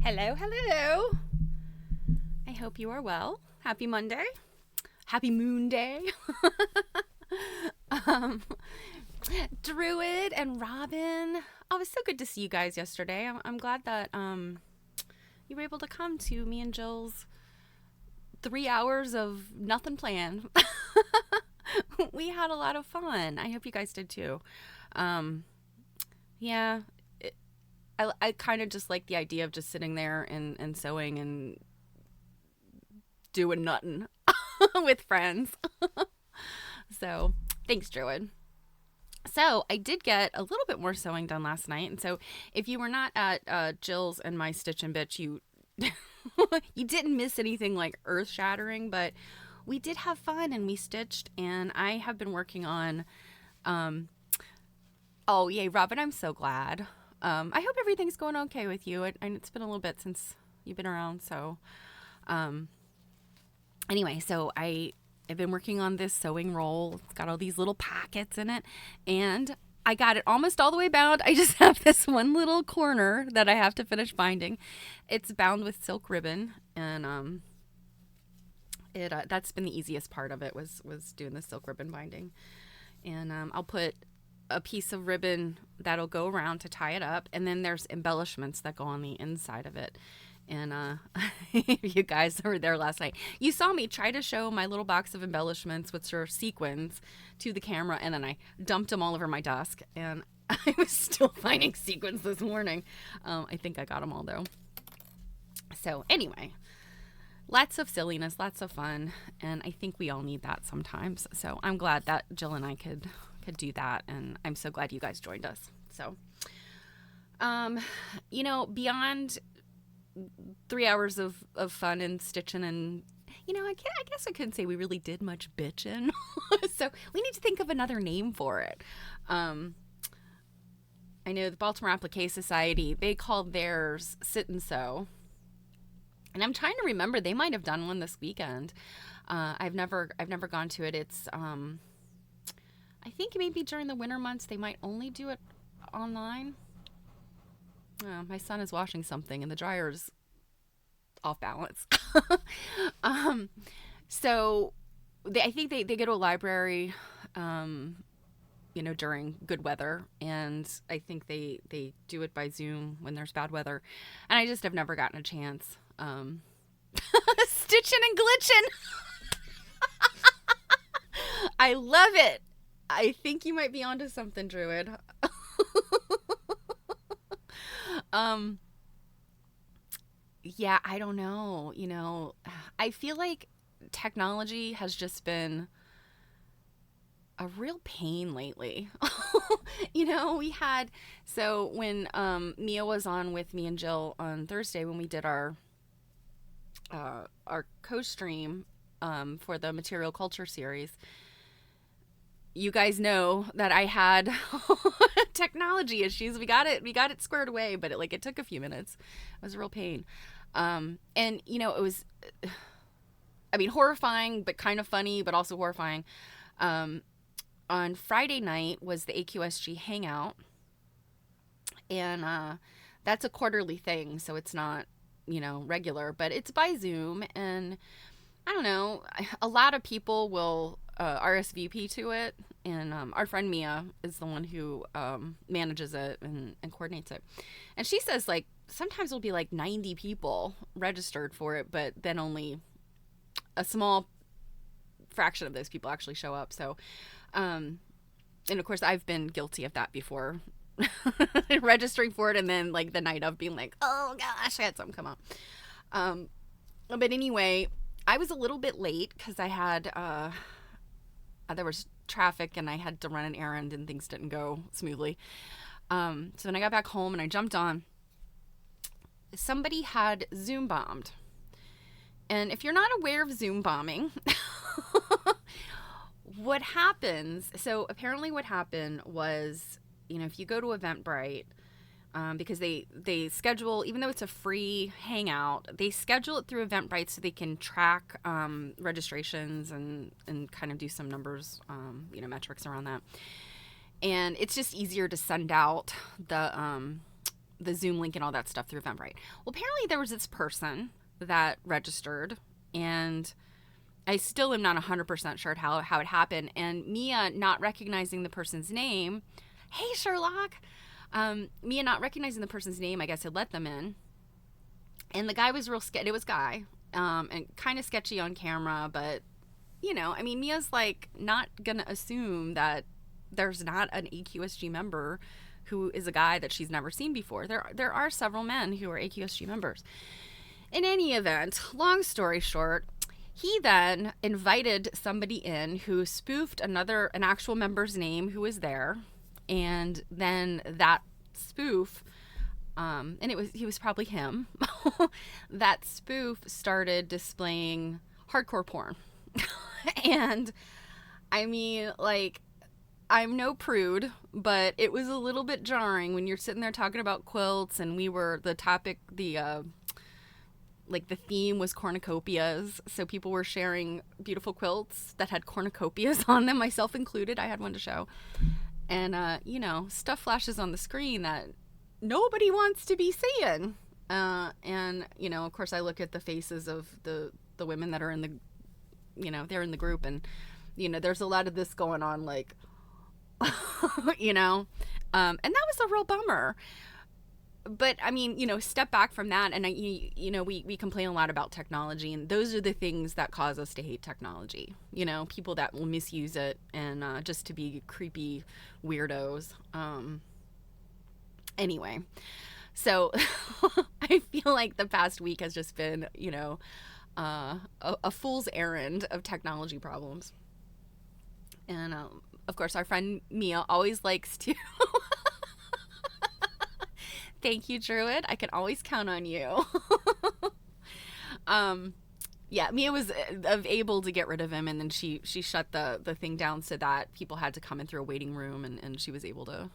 Hello, hello. I hope you are well. Happy Monday. Happy Moon Day. um, Druid and Robin. Oh, it was so good to see you guys yesterday. I'm glad that you were able to come to me and Jill's 3 hours of nothing planned. We had a lot of fun. I hope you guys did too. Yeah, I kind of just like the idea of just sitting there and sewing and doing nothing with friends. So thanks, Druid. So I did get a little bit more sewing done last night. And so if you were not at Jill's and my Stitch and Bitch, you you didn't miss anything like earth shattering, but we did have fun and we stitched, and I have been working on oh yay, Robin, I'm so glad. I hope everything's going okay with you. And it's been a little bit since you've been around. So anyway, so I've been working on this sewing roll. It's got all these little pockets in it, and I got it almost all the way bound. I just have this one little corner that I have to finish binding. It's bound with silk ribbon, and that's been the easiest part of it was doing the silk ribbon binding. And I'll put a piece of ribbon that'll go around to tie it up, and then there's embellishments that go on the inside of it. And you guys were there last night. You saw me try to show my little box of embellishments, which are sequins, to the camera, and then I dumped them all over my desk, and I was still finding sequins this morning. I think I got them all though. So anyway, lots of silliness, lots of fun, and I think we all need that sometimes. So I'm glad that Jill and I could do that, and I'm so glad you guys joined us. So beyond 3 hours of fun and stitching, and I guess I couldn't say we really did much bitching. So we need to think of another name for it. I know the Baltimore Applique Society, they called theirs Sit and Sew, and I'm trying to remember, they might have done one this weekend. I've never gone to it. It's I think maybe during the winter months they might only do it online. My son is washing something and the dryer's off balance. So I think they go to a library, during good weather, and I think they do it by Zoom when there's bad weather, and I just have never gotten a chance. Stitching and glitching. I love it. I think you might be onto something, Druid. Yeah, I don't know. I feel like technology has just been a real pain lately. So when Mia was on with me and Jill on Thursday, when we did our co-stream for the Material Culture series, you guys know that I had technology issues. We got it squared away, but it took a few minutes. It was a real pain. And it was, horrifying, but kind of funny, but also horrifying. On Friday night was the AQSG Hangout, and that's a quarterly thing, so it's not, regular, but it's by Zoom, and I don't know, a lot of people will RSVP to it, and our friend Mia is the one who manages it and coordinates it, and she says sometimes it'll be 90 people registered for it, but then only a small fraction of those people actually show up. So and of course I've been guilty of that before, registering for it and then the night of being oh gosh, I had something come up. But anyway, I was a little bit late because I had there was traffic and I had to run an errand and things didn't go smoothly. So when I got back home and I jumped on, somebody had Zoom bombed. And if you're not aware of Zoom bombing, what happens, so apparently what happened was, if you go to Eventbrite, because they schedule, even though it's a free hangout, they schedule it through Eventbrite so they can track registrations and kind of do some numbers, metrics around that. And it's just easier to send out the the Zoom link and all that stuff through Eventbrite. Well, apparently there was this person that registered, and I still am not 100% sure how it happened. And Mia not recognizing the person's name, hey Sherlock, Mia not recognizing the person's name, I guess had let them in. And the guy was real sketchy. It was Guy, and kind of sketchy on camera, but I mean, Mia's like not gonna assume that there's not an AQSG member who is a guy that she's never seen before. There are several men who are AQSG members. In any event, long story short, he then invited somebody in who spoofed an actual member's name who was there, and then that spoof, and he was probably him. That spoof started displaying hardcore porn. And I mean, like, I'm no prude, but it was a little bit jarring when you're sitting there talking about quilts, and the theme was cornucopias. So people were sharing beautiful quilts that had cornucopias on them, myself included. I had one to show. And, stuff flashes on the screen that nobody wants to be seeing. And, of course, I look at the faces of the women that are in the, they're in the group, and, there's a lot of this going on, like, and that was a real bummer. But I mean, step back from that, and we complain a lot about technology, and those are the things that cause us to hate technology. People that will misuse it and just to be creepy weirdos. Anyway, so I feel like the past week has just been, a fool's errand of technology problems. And of course, our friend Mia always likes to. Thank you, Druid. I can always count on you. Yeah, Mia was able to get rid of him, and then she shut the thing down so that people had to come in through a waiting room, and she was able to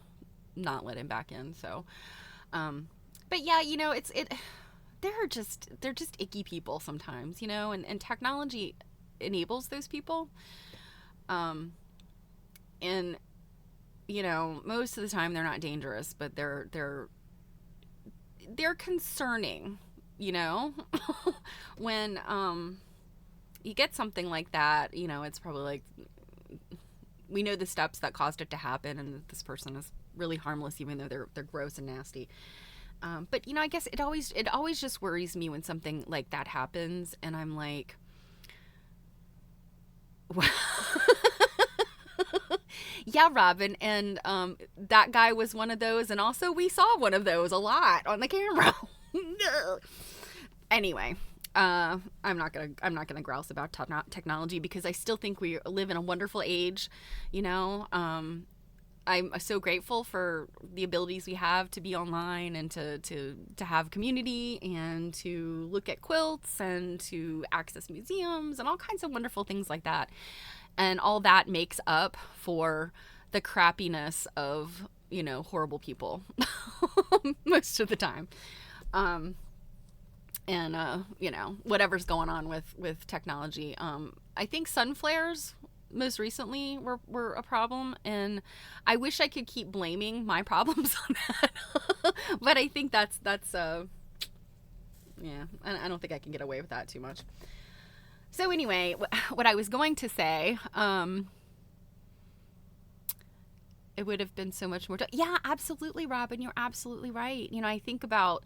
not let him back in. So, but yeah, they're just icky people sometimes, and technology enables those people. And most of the time they're not dangerous, but they're concerning, when you get something like that, it's probably like, we know the steps that caused it to happen, and this person is really harmless, even though they're gross and nasty. But I guess it always just worries me when something like that happens, and I'm like, yeah, Robin, and that guy was one of those, and also we saw one of those a lot on the camera. Anyway, I'm not gonna grouse about technology, because I still think we live in a wonderful age. I'm so grateful for the abilities we have to be online and to have community and to look at quilts and to access museums and all kinds of wonderful things like that. And all that makes up for the crappiness of, horrible people most of the time. And whatever's going on with technology. I think sun flares most recently were a problem, and I wish I could keep blaming my problems on that. But I think that's yeah, I don't think I can get away with that too much. So anyway, what I was going to say, it would have been so much more. Yeah, absolutely, Robin. You're absolutely right. I think about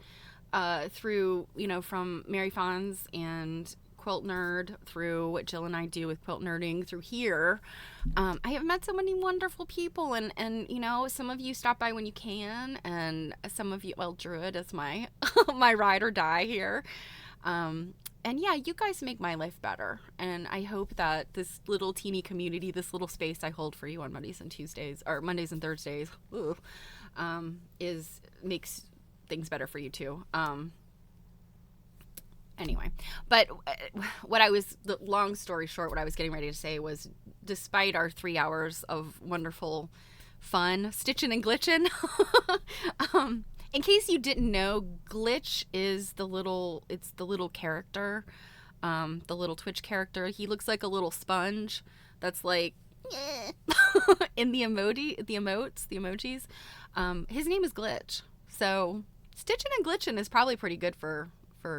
through, from Mary Fonz and Quilt Nerd, through what Jill and I do with quilt nerding, through here, I have met so many wonderful people, and some of you stop by when you can, and some of you, well, Druid is my my ride or die here. And yeah, you guys make my life better. And I hope that this little teeny community, this little space I hold for you on Mondays and Tuesdays, or Mondays and Thursdays, makes things better for you too. Anyway, but the long story short, what I was getting ready to say was, despite our 3 hours of wonderful fun, stitching and glitching, in case you didn't know, glitch is the little character, the little Twitch character. He looks like a little sponge that's like, in the emojis. His name is Glitch. So Stitching and glitching is probably pretty good for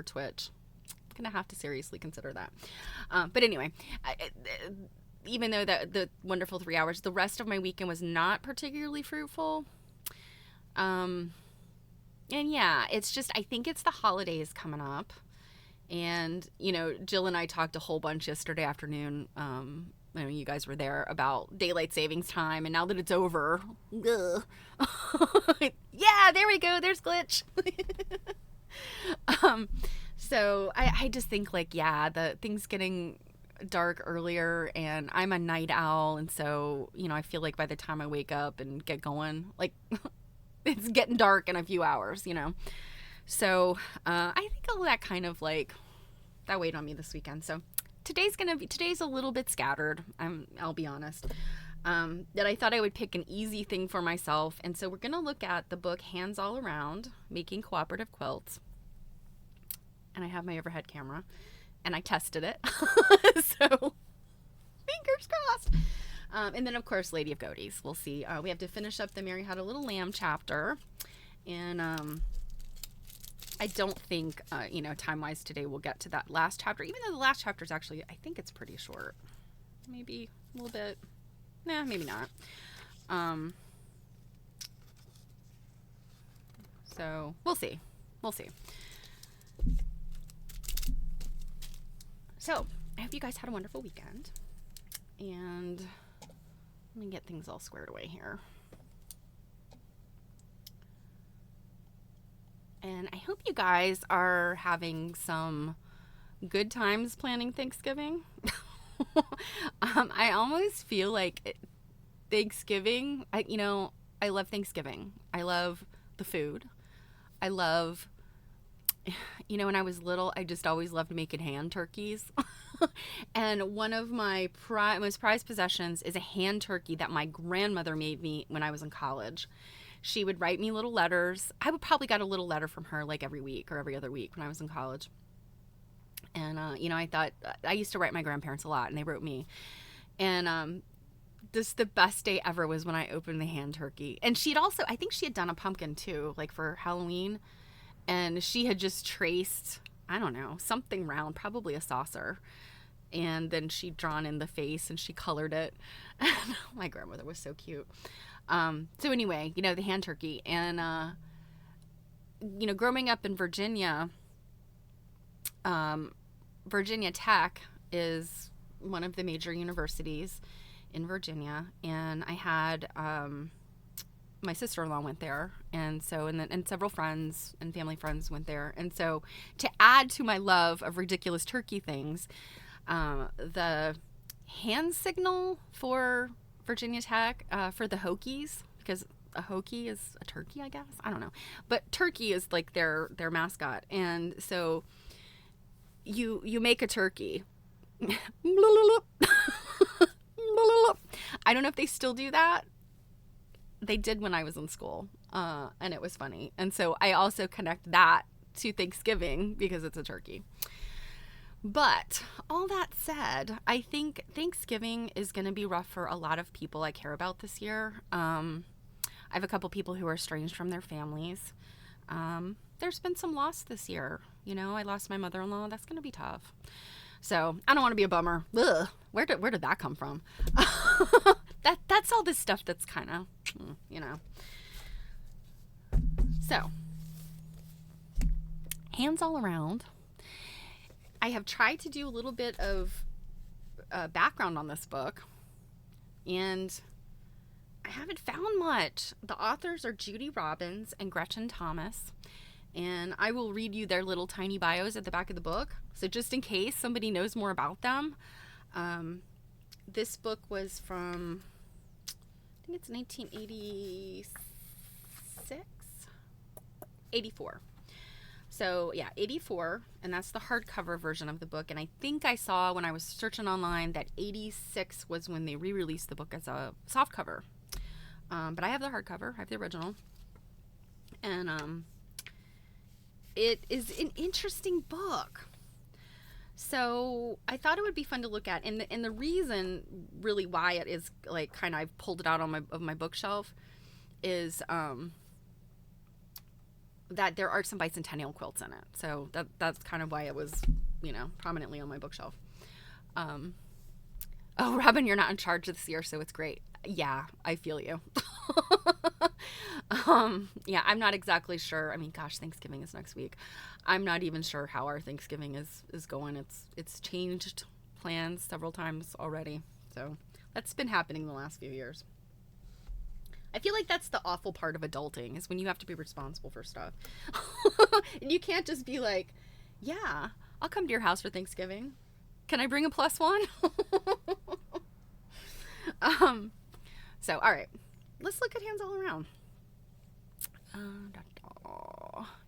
Twitch. I'm gonna have to seriously consider that. But anyway, even though the wonderful 3 hours, the rest of my weekend was not particularly fruitful. And yeah, it's just, I think it's the holidays coming up. And, you know, Jill and I talked a whole bunch yesterday afternoon. I mean, you guys were there, about daylight savings time. And now that it's over, yeah, there we go. There's glitch. So I just think, like, yeah, the things getting dark earlier, and I'm a night owl. And so, you know, I feel like by the time I wake up and get going, like, it's getting dark in a few hours, you know. So I think all that kind of, like, that weighed on me this weekend. So today's a little bit scattered. I'll be honest. That I thought I would pick an easy thing for myself. And so we're going to look at the book Hands All Around, Making Cooperative Quilts. And I have my overhead camera, and I tested it. So fingers crossed. And then, of course, Lady of Godey's. We'll see. We have to finish up the Mary Had a Little Lamb chapter. And I don't think, you know, time-wise today we'll get to that last chapter. Even though the last chapter is actually, I think it's pretty short. Maybe a little bit. Nah, maybe not. So we'll see. We'll see. So I hope you guys had a wonderful weekend. And let me get things all squared away here. And I hope you guys are having some good times planning Thanksgiving. I almost feel like Thanksgiving, I love Thanksgiving. I love the food. I love, when I was little, I just always loved making hand turkeys. And one of my most prized possessions is a hand turkey that my grandmother made me when I was in college. She would write me little letters. I would probably get a little letter from her like every week or every other week when I was in college. And, I thought, I used to write my grandparents a lot, and they wrote me. And the best day ever was when I opened the hand turkey. And I think she had done a pumpkin too, like for Halloween. And she had just traced, I don't know, something round, probably a saucer. And then she'd drawn in the face and she colored it. My grandmother was so cute. So anyway, the hand turkey. And, growing up in Virginia, Virginia Tech is one of the major universities in Virginia. And I had, my sister-in-law went there. And so, and several friends and family friends went there. And so to add to my love of ridiculous turkey things, the hand signal for Virginia Tech, for the Hokies, because a Hokie is a turkey, I guess. I don't know. But turkey is like their mascot. And so you make a turkey. I don't know if they still do that. They did when I was in school. And it was funny. And so I also connect that to Thanksgiving because it's a turkey. But all that said, I think Thanksgiving is going to be rough for a lot of people I care about this year. I have a couple people who are estranged from their families. There's been some loss this year. I lost my mother-in-law. That's going to be tough. So I don't want to be a bummer. Ugh, where did that come from? That's all this stuff that's kind of, So, hands all around. I have tried to do a little bit of background on this book, and I haven't found much. The authors are Judy Robbins and Gretchen Thomas, and I will read you their little tiny bios at the back of the book. So just in case somebody knows more about them, this book was from, I think it's 1986, 84. So yeah, 84, and that's the hardcover version of the book. And I think I saw when I was searching online that 86 was when they re-released the book as a softcover. But I have the hardcover, I have the original. And it is an interesting book. So I thought it would be fun to look at. And the reason really why it is like kind of I've pulled it out on my bookshelf is that there are some bicentennial quilts in it. So that's kind of why it was, prominently on my bookshelf. Oh, Robin, you're not in charge this year, so it's great. Yeah, I feel you. Yeah, I'm not exactly sure. I mean, gosh, Thanksgiving is next week. I'm not even sure how our Thanksgiving is going. It's changed plans several times already. So that's been happening the last few years. I feel like that's the awful part of adulting, is when you have to be responsible for stuff. And you can't just be like, yeah, I'll come to your house for Thanksgiving. Can I bring a plus one? So, all right. Let's look at hands all around.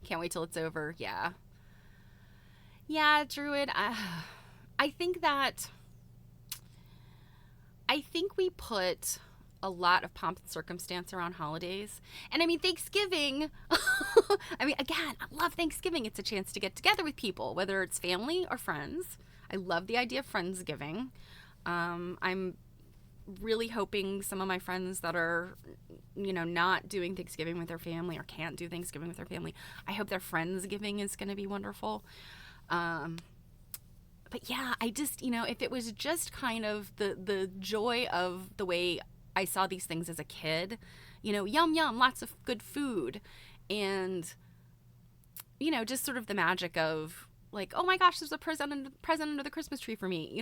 Can't wait till it's over. Yeah. Yeah, Druid. I think we put a lot of pomp and circumstance around holidays. And I mean, Thanksgiving, I mean, again, I love Thanksgiving. It's a chance to get together with people, whether it's family or friends. I love the idea of Friendsgiving. I'm really hoping some of my friends that are, not doing Thanksgiving with their family or can't do Thanksgiving with their family, I hope their Friendsgiving is going to be wonderful. But yeah, I just, if it was just kind of the joy of the way I saw these things as a kid, yum, yum, lots of good food. And, just sort of the magic of like, oh my gosh, there's a present under the Christmas tree for me.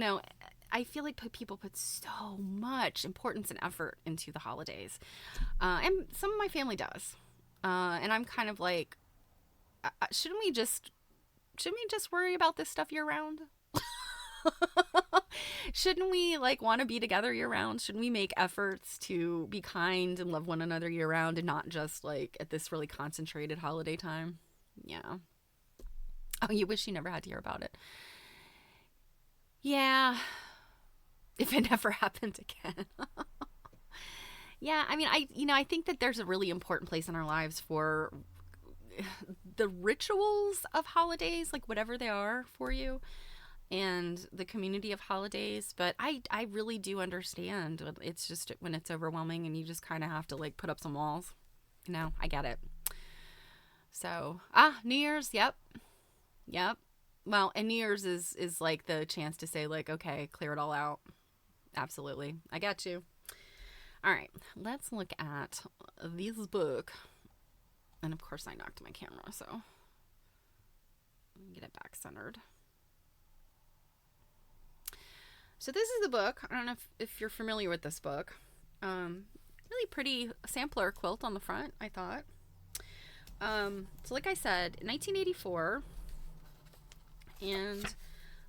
I feel like people put so much importance and effort into the holidays. And some of my family does. And I'm kind of like, shouldn't we just worry about this stuff year round? Shouldn't we want to be together year round? Shouldn't we make efforts to be kind and love one another year round and not just at this really concentrated holiday time? Yeah. Oh, you wish you never had to hear about it. Yeah. If it never happened again. Yeah, I mean, I think that there's a really important place in our lives for the rituals of holidays, whatever they are for you, and the community of holidays. But I really do understand. It's just when it's overwhelming and you just kind of have to put up some walls. I get it. So, New Year's, yep. Well, and New Year's is the chance to say okay, clear it all out. Absolutely. I got you. All right, let's look at this book. And of course I knocked my camera, so let me get it back centered. So this is the book. I don't know if you're familiar with this book. Really pretty sampler quilt on the front, I thought. So like I said, 1984. And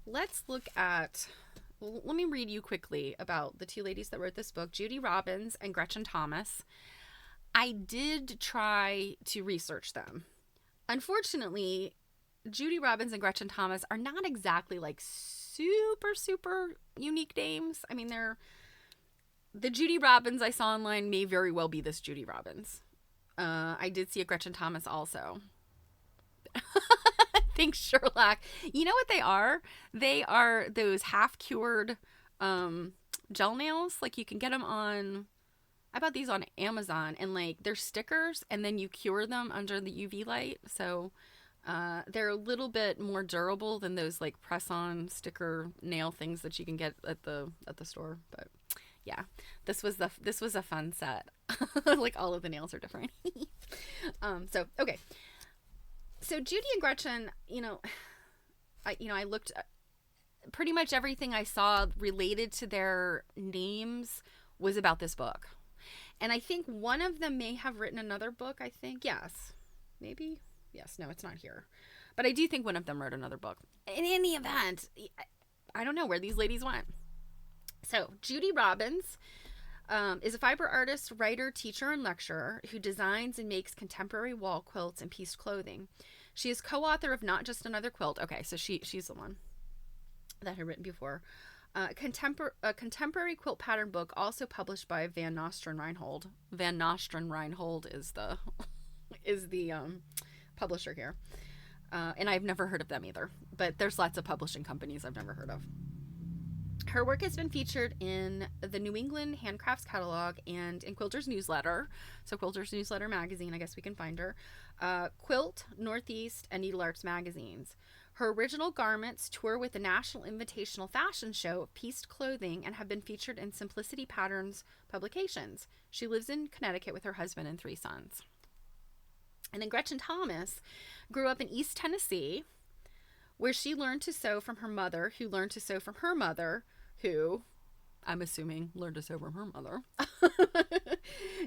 let's look at, let me read you quickly about the two ladies that wrote this book, Judy Robbins and Gretchen Thomas. I did try to research them. Unfortunately, Judy Robbins and Gretchen Thomas are not exactly super unique names. I mean, the Judy Robbins I saw online may very well be this Judy Robbins. I did see a Gretchen Thomas also. Thanks, Sherlock. You know what they are? They are those half-cured gel nails. You can get them on, I bought these on Amazon, and they're stickers, and then you cure them under the UV light. So they're a little bit more durable than those press-on sticker nail things that you can get at the store. But yeah, this was a fun set. All of the nails are different. So okay. So Judy and Gretchen, I looked at pretty much everything I saw related to their names was about this book. And I think one of them may have written another book, I think. Yes. Maybe. Yes. No, it's not here. But I do think one of them wrote another book. In any event, I don't know where these ladies went. So Judy Robbins is a fiber artist, writer, teacher, and lecturer who designs and makes contemporary wall quilts and pieced clothing. She is co-author of Not Just Another Quilt. Okay, so she's the one that I had written before. A contemporary quilt pattern book also published by Van Nostrand Reinhold. Van Nostrand Reinhold is the publisher here. And I've never heard of them either. But there's lots of publishing companies I've never heard of. Her work has been featured in the New England Handcrafts Catalog and in Quilter's Newsletter. So Quilter's Newsletter magazine, I guess we can find her. Quilt, Northeast, and Needle Arts magazines. Her original garments tour with the National Invitational Fashion Show of Pieced Clothing and have been featured in Simplicity Patterns publications. She lives in Connecticut with her husband and 3 sons. And then Gretchen Thomas grew up in East Tennessee, where she learned to sew from her mother, who learned to sew from her mother, who, I'm assuming, learned to sew from her mother.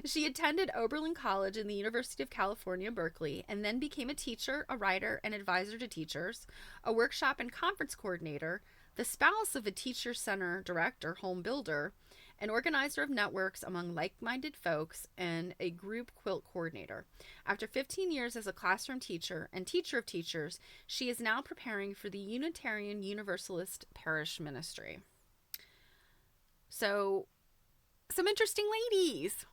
She attended Oberlin College and the University of California, Berkeley, and then became a teacher, a writer, an advisor to teachers, a workshop and conference coordinator, the spouse of a teacher center director, home builder, an organizer of networks among like-minded folks, and a group quilt coordinator. After 15 years as a classroom teacher and teacher of teachers, she is now preparing for the Unitarian Universalist Parish Ministry. So, some interesting ladies.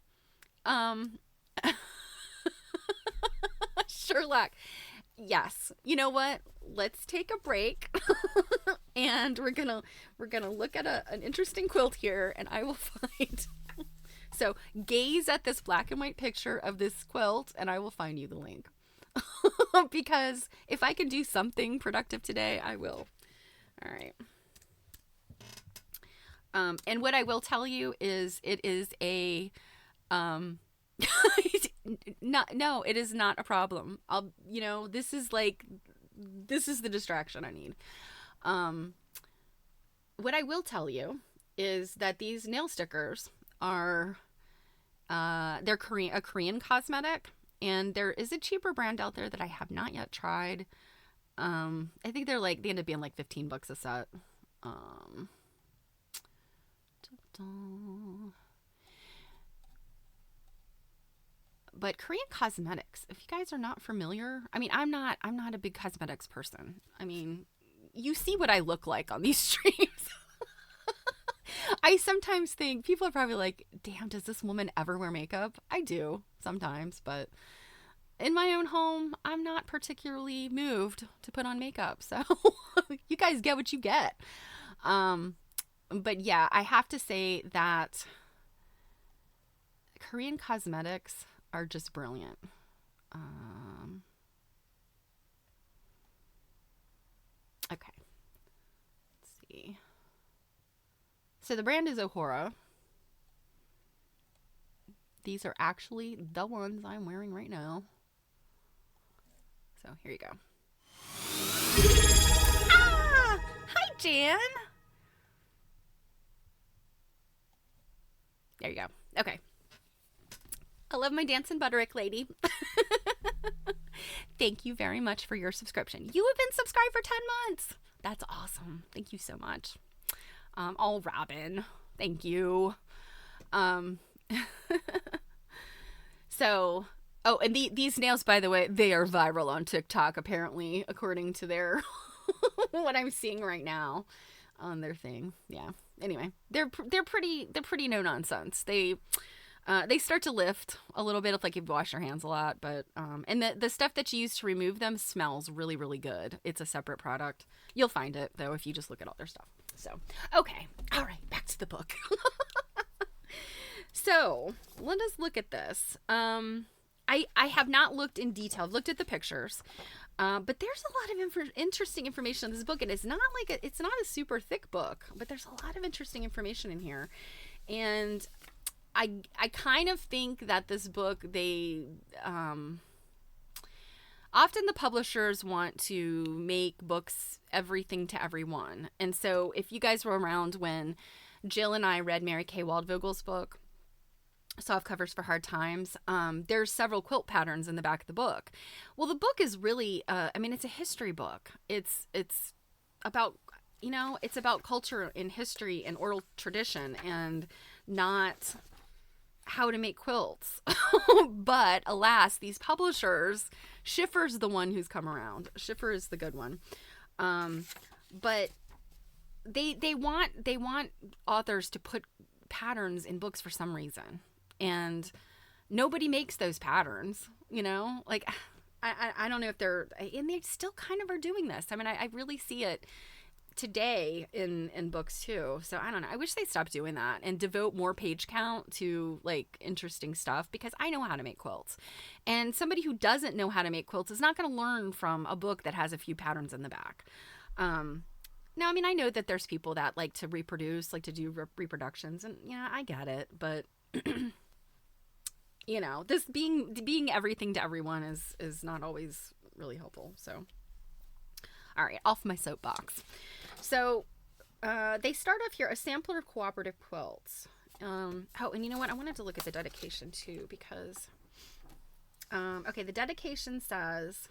Sherlock. Yes. You know what? Let's take a break. And we're gonna look at an interesting quilt here, and I will find. So gaze at this black and white picture of this quilt, and I will find you the link. Because if I can do something productive today, I will. All right. And what I will tell you is it is a no, it is not a problem. This is the distraction I need. What I will tell you is that these nail stickers are they're a Korean cosmetic, and there is a cheaper brand out there that I have not yet tried. I think they end up being like $15 a set. But Korean cosmetics, if you guys are not familiar, I mean, I'm not a big cosmetics person. I mean, you see what I look like on these streams. I sometimes think people are probably like, damn, does this woman ever wear makeup? I do sometimes, but in my own home, I'm not particularly moved to put on makeup. So you guys get what you get. But yeah, I have to say that Korean cosmetics are just brilliant. Okay. Let's see. So the brand is Ohora. These are actually the ones I'm wearing right now. So here you go. Ah! Hi, Jan. There you go. Okay. I love my Dancing Butterick lady. Thank you very much for your subscription. You have been subscribed for 10 months. That's awesome. Thank you so much. Robin. Thank you. So, and these nails, by the way, they are viral on TikTok, apparently, according to their, what I'm seeing right now on their thing. Yeah. Anyway, they're pretty no nonsense. They start to lift a little bit if like you wash your hands a lot, but and the stuff that you use to remove them smells really, really good. It's a separate product. You'll find it though if you just look at all their stuff. So, okay. All right, back to the book. So, let us look at this. I have not looked in detail. I've looked at the pictures. But there's a lot of interesting information in this book, and it's not it's not a super thick book, but there's a lot of interesting information in here. And I kind of think that this book, often the publishers want to make books everything to everyone. And so if you guys were around when Jill and I read Mary Kay Waldvogel's book, Soft Covers for Hard Times, there's several quilt patterns in the back of the book. Well, the book is really, it's a history book. It's about, it's about culture and history and oral tradition and not how to make quilts. But alas, these publishers, Schiffer's the one who's come around. Schiffer is the good one. But they want authors to put patterns in books for some reason. And nobody makes those patterns, like I don't know if and they still kind of are doing this. I mean, I really see it today in books too. So I don't know. I wish they stopped doing that and devote more page count to like interesting stuff, because I know how to make quilts. And somebody who doesn't know how to make quilts is not going to learn from a book that has a few patterns in the back. Now, I mean, I know that there's people that like to reproduce, like to do reproductions, and yeah, I get it, but you know, this being everything to everyone is not always really helpful. So, all right, off my soapbox. So, they start off here, a sampler of cooperative quilts. Oh, and you know what? I wanted to look at the dedication too, because, okay, the dedication says,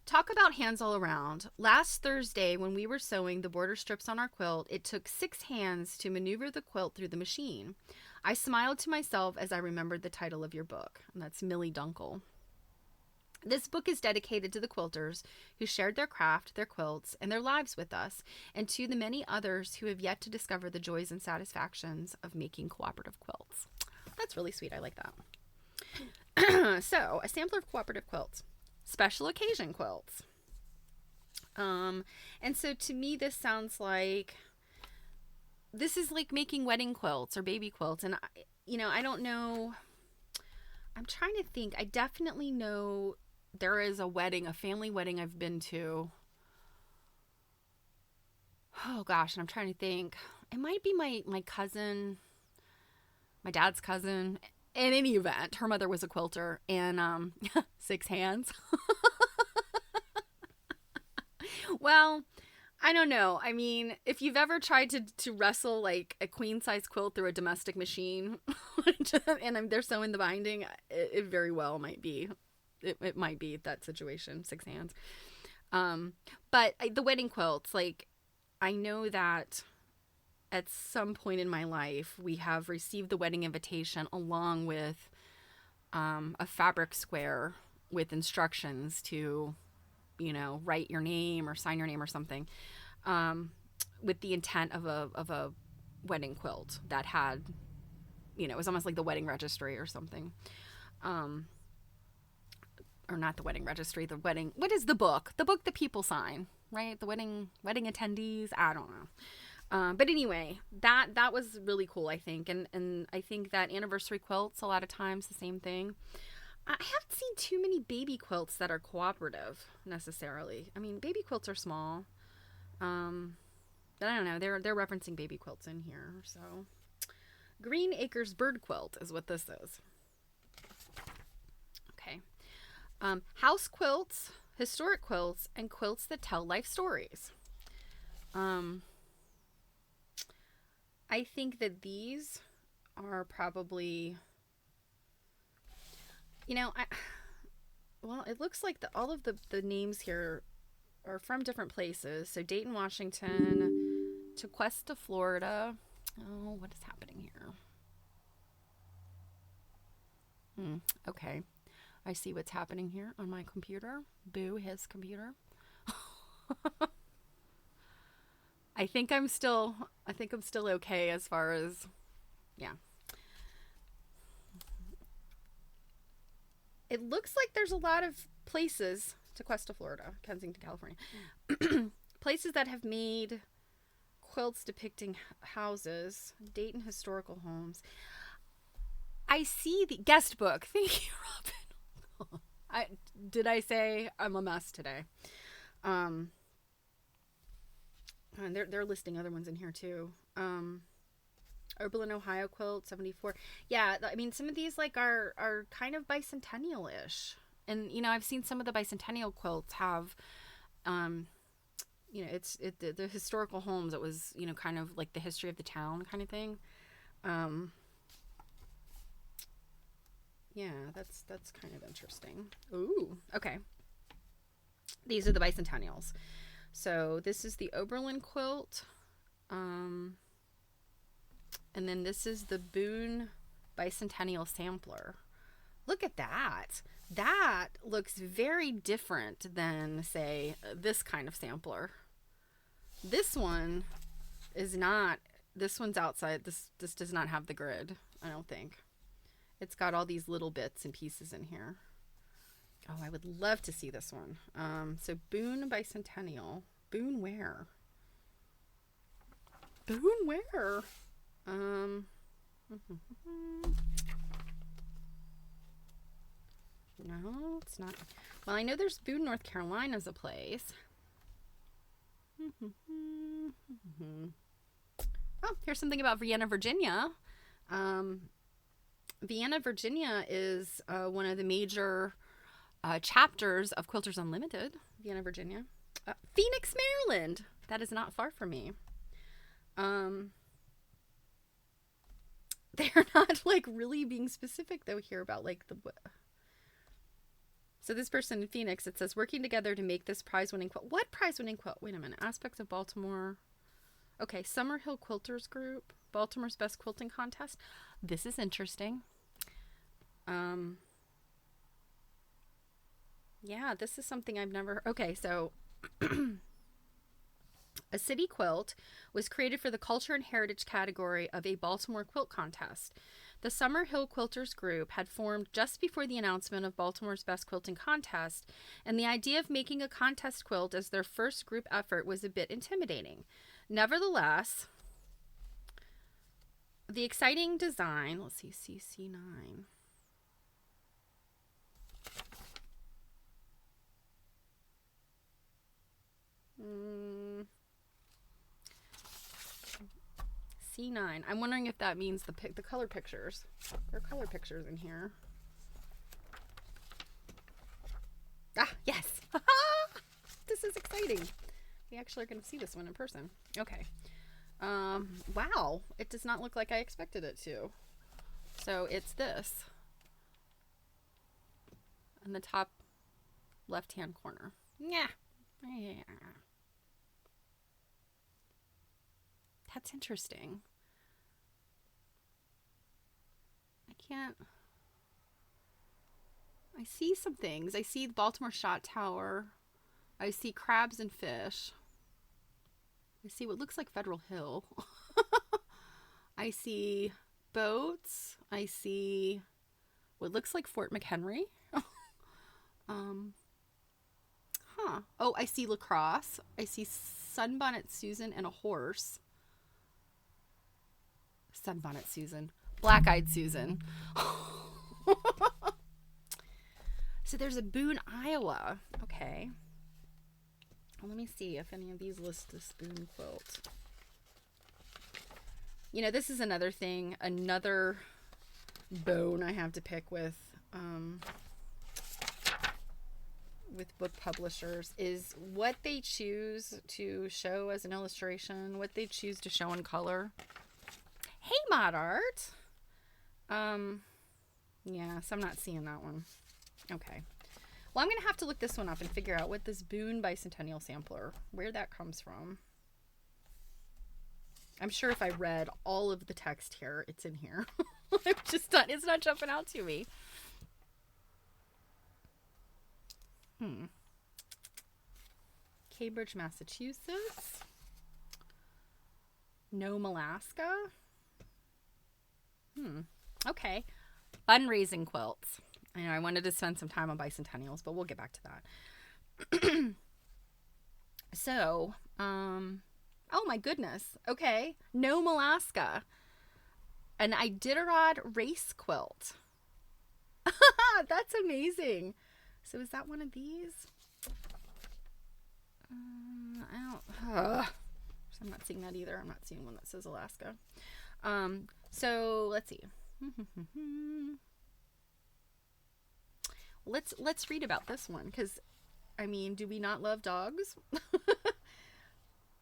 talk about hands all around. Last Thursday, when we were sewing the border strips on our quilt, it took 6 hands to maneuver the quilt through the machine. I smiled to myself as I remembered the title of your book, and that's Millie Dunkel. This book is dedicated to the quilters who shared their craft, their quilts, and their lives with us, and to the many others who have yet to discover the joys and satisfactions of making cooperative quilts. That's really sweet. I like that. So, a sampler of cooperative quilts. Special occasion quilts. And so to me, this sounds like, this is like making wedding quilts or baby quilts. And, I don't know. I'm trying to think. I definitely know there is a wedding, a family wedding I've been to. Oh gosh, and I'm trying to think. It might be my cousin, my dad's cousin. In any event, her mother was a quilter, and 6 hands. Well, I don't know. I mean, if you've ever tried to wrestle like a queen size quilt through a domestic machine, and they're sewing the binding, it very well might be. It might be that situation, 6 hands. But the wedding quilts, like, I know that at some point in my life, we have received the wedding invitation along with a fabric square with instructions to, write your name or sign your name or something, with the intent of a wedding quilt that had, it was almost like the wedding registry or something. Or not the wedding registry, the wedding, what is the book? The book that people sign, right? The wedding attendees, I don't know. But anyway, that was really cool, I think. And I think that anniversary quilts, a lot of times, the same thing. I haven't seen too many baby quilts that are cooperative, necessarily. I mean, baby quilts are small. But I don't know. They're referencing baby quilts in here. So, Green Acres Bird Quilt is what this is. Okay. House quilts, historic quilts, and quilts that tell life stories. I think that these are probably, it looks like all of the names here are from different places. So Dayton, Washington, to Cuesta, Florida. Oh, what is happening here? Okay. I see what's happening here on my computer. Boo, his computer. I think I'm still okay as far as, yeah. It looks like there's a lot of places, to Cuesta, Florida, Kensington, California, places that have made quilts depicting houses, Dayton historical homes. I see the guest book. Thank you, Robin. Did I say I'm a mess today? And they're listing other ones in here too. Oberlin, Ohio quilt, 74. Yeah, I mean, some of these like are kind of bicentennial-ish. And, I've seen some of the bicentennial quilts have, the historical homes. It was, kind of like the history of the town kind of thing. Yeah, that's kind of interesting. Ooh, okay. These are the bicentennials. So this is the Oberlin quilt. And then this is the Boone Bicentennial Sampler. Look at that. That looks very different than, say, this kind of sampler. This one is not, this one's outside. This does not have the grid, I don't think. It's got all these little bits and pieces in here. Oh, I would love to see this one. So Boone Bicentennial. Boone where? Boone where? No, it's not. Well, I know there's Boone, North Carolina as a place. Oh, here's something about Vienna, Virginia. Vienna, Virginia is one of the major chapters of Quilters Unlimited. Vienna, Virginia. Phoenix, Maryland. That is not far from me. They're not like really being specific though here about like the. So this person in Phoenix, it says working together to make this prize-winning quilt. What prize-winning quilt? Wait a minute. Aspects of Baltimore. Okay, Summerhill Quilters Group, Baltimore's Best Quilting Contest. This is interesting. Yeah, this is something I've never. Okay, so. A city quilt was created for the culture and heritage category of a Baltimore quilt contest. The Summerhill Quilters Group had formed just before the announcement of Baltimore's Best Quilting Contest, and the idea of making a contest quilt as their first group effort was a bit intimidating. Nevertheless, the exciting design, let's see, CC9. C9. I'm wondering if that means the color pictures. There are color pictures in here. Ah, yes. This is exciting. We actually are going to see this one in person. Okay. Wow. It does not look like I expected it to. So it's this. In the top left-hand corner. Yeah. That's interesting. I see some things. I see the Baltimore Shot Tower. I see crabs and fish. I see what looks like Federal Hill. I see boats. I see what looks like Fort McHenry. Oh, I see lacrosse. I see Sunbonnet Susan and a horse. Sunbonnet Susan. Black-eyed Susan. So there's a Boone, Iowa. Okay. Well, let me see if any of these list this Boone quilt. You know, this is another thing, another bone I have to pick with book publishers is what they choose to show as an illustration, what they choose to show in color. Hey, Mod Art. Yeah, so I'm not seeing that one. Okay. Well, I'm going to have to look this one up and figure out what this Boone Bicentennial Sampler, where that comes from. I'm sure if I read all of the text here, it's in here. It's not jumping out to me. Cambridge, Massachusetts. Nome, Alaska. Okay. Fundraising quilts. I know I wanted to spend some time on bicentennials, but we'll get back to that. So, oh my goodness. Okay. Nome, Alaska. An Iditarod race quilt. That's amazing. So is that one of these? I'm not seeing that either. I'm not seeing one that says Alaska. So let's see. Let's read about this one, because I mean, do we not love dogs?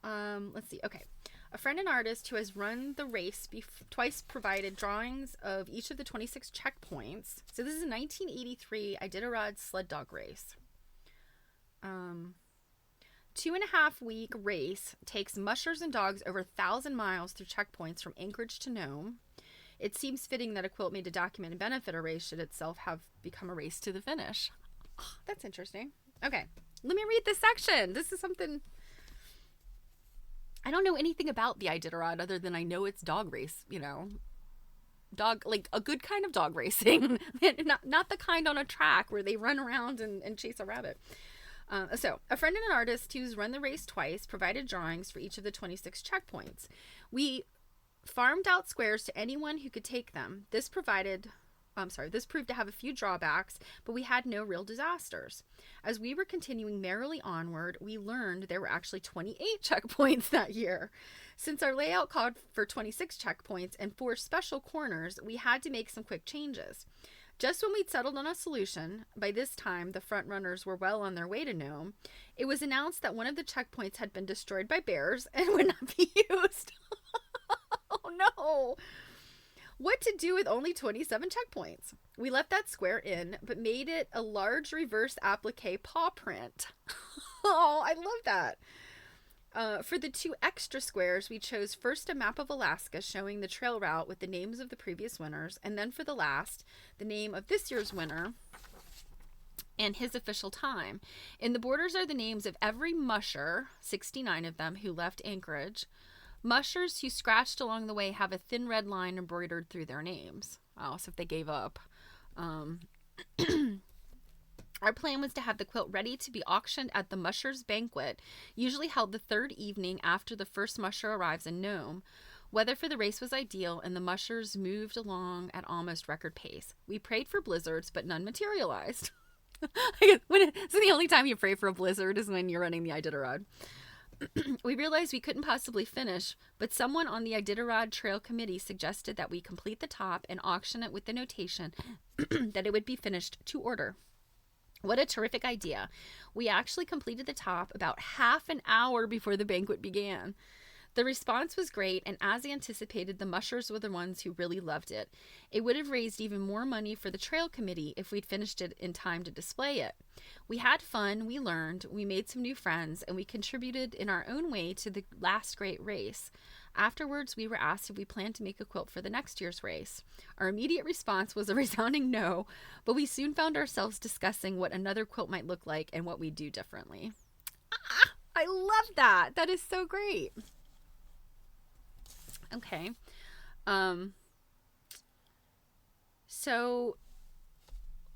Let's see. Okay. A friend and artist who has run the race twice provided drawings of each of the 26 checkpoints. So this is a 1983 Iditarod sled dog race. 2.5-week race takes mushers and dogs over 1,000 miles through checkpoints from Anchorage to Nome. It seems fitting that a quilt made to document and benefit a race should itself have become a race to the finish. Oh, that's interesting. Okay, let me read this section. This is something... I don't know anything about the Iditarod other than I know it's dog race, you know. Dog, like a good kind of dog racing. not the kind on a track where they run around and chase a rabbit. So, a friend and an artist who's run the race twice provided drawings for each of the 26 checkpoints. We farmed out squares to anyone who could take them. This proved to have a few drawbacks, but we had no real disasters. As we were continuing merrily onward, we learned there were actually 28 checkpoints that year. Since our layout called for 26 checkpoints and 4 special corners, we had to make some quick changes. Just when we'd settled on a solution, by this time the front runners were well on their way to Nome, it was announced that one of the checkpoints had been destroyed by bears and would not be used. Oh no! What to do with only 27 checkpoints? We left that square in, but made it a large reverse applique paw print. Oh, I love that. For the 2 extra squares, we chose first a map of Alaska showing the trail route with the names of the previous winners, and then for the last, the name of this year's winner and his official time. In the borders are the names of every musher, 69 of them, who left Anchorage. Mushers who scratched along the way have a thin red line embroidered through their names. Oh, so if they gave up. Our plan was to have the quilt ready to be auctioned at the Mushers' Banquet, usually held the 3rd evening after the first musher arrives in Nome. Weather for the race was ideal, and the mushers moved along at almost record pace. We prayed for blizzards, but none materialized. So the only time you pray for a blizzard is when you're running the Iditarod. We realized we couldn't possibly finish, but someone on the Iditarod Trail Committee suggested that we complete the top and auction it with the notation that it would be finished to order. What a terrific idea. We actually completed the top about half an hour before the banquet began. The response was great, and as anticipated, the mushers were the ones who really loved it. It would have raised even more money for the trail committee if we'd finished it in time to display it. We had fun, we learned, we made some new friends, and we contributed in our own way to the last great race. Afterwards, we were asked if we planned to make a quilt for the next year's race. Our immediate response was a resounding no, but we soon found ourselves discussing what another quilt might look like and what we'd do differently. I love that. That is so great. Okay. So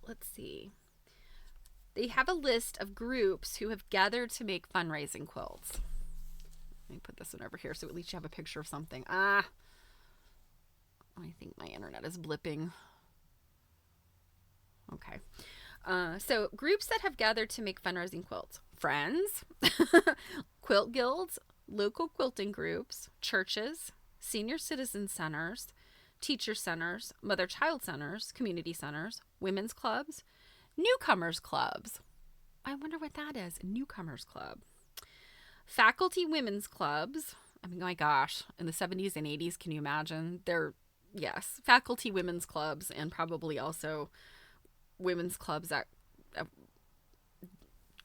let's see. They have a list of groups who have gathered to make fundraising quilts. Let me put this one over here so at least you have a picture of something. I think my internet is blipping. Okay. So groups that have gathered to make fundraising quilts. Friends, quilt guilds, local quilting groups, churches, senior citizen centers, teacher centers, mother-child centers, community centers, women's clubs, newcomers clubs. I wonder what that is. Newcomers club. Faculty women's clubs. I mean, my gosh, in the 70s and 80s, can you imagine? Yes, faculty women's clubs, and probably also women's clubs at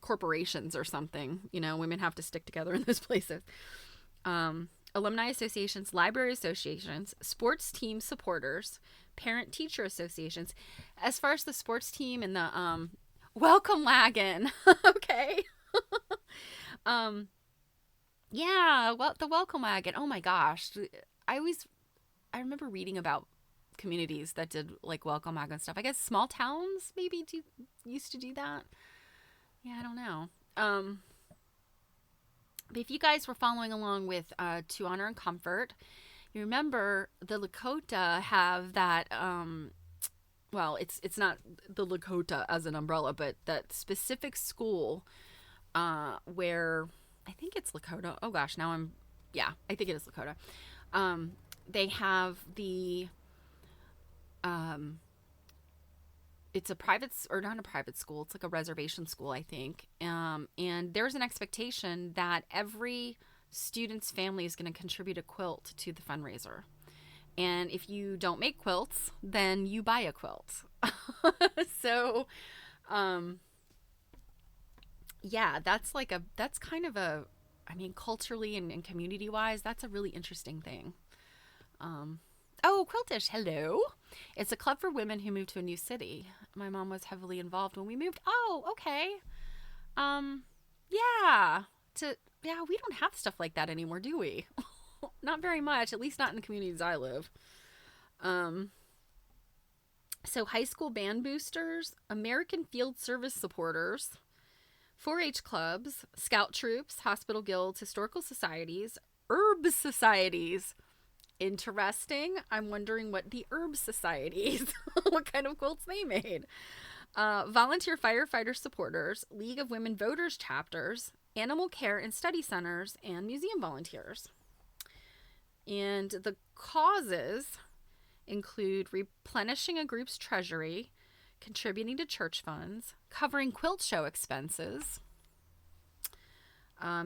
corporations or something. You know, women have to stick together in those places. Alumni associations, library associations, sports team supporters, parent-teacher associations. As far as the sports team and the welcome wagon, okay. Yeah, well, the welcome wagon. Oh my gosh, I remember reading about communities that did like welcome wagon stuff. I guess small towns maybe used to do that. Yeah, I don't know. But if you guys were following along with To Honor and Comfort, you remember the Lakota have that, well, it's not the Lakota as an umbrella, but that specific school where, I think it's Lakota. Oh gosh, I think it is Lakota. They have the, it's a private, or not a private school, it's like a reservation school, I think. And there's an expectation that every student's family is going to contribute a quilt to the fundraiser. And if you don't make quilts, then you buy a quilt. So, yeah, that's kind of a, I mean, culturally and community wise, that's a really interesting thing. Oh, Quiltish, hello. It's a club for women who moved to a new city. My mom was heavily involved when we moved. Oh, okay. Yeah. We don't have stuff like that anymore, do we? Not very much, at least not in the communities I live. So high school band boosters, American Field Service supporters, 4-H clubs, scout troops, hospital guilds, historical societies, herb societies. Interesting. I'm wondering what the herb societies, what kind of quilts they made. Volunteer firefighter supporters, League of Women Voters chapters, animal care and study centers, and museum volunteers. And the causes include replenishing a group's treasury, contributing to church funds, covering quilt show expenses,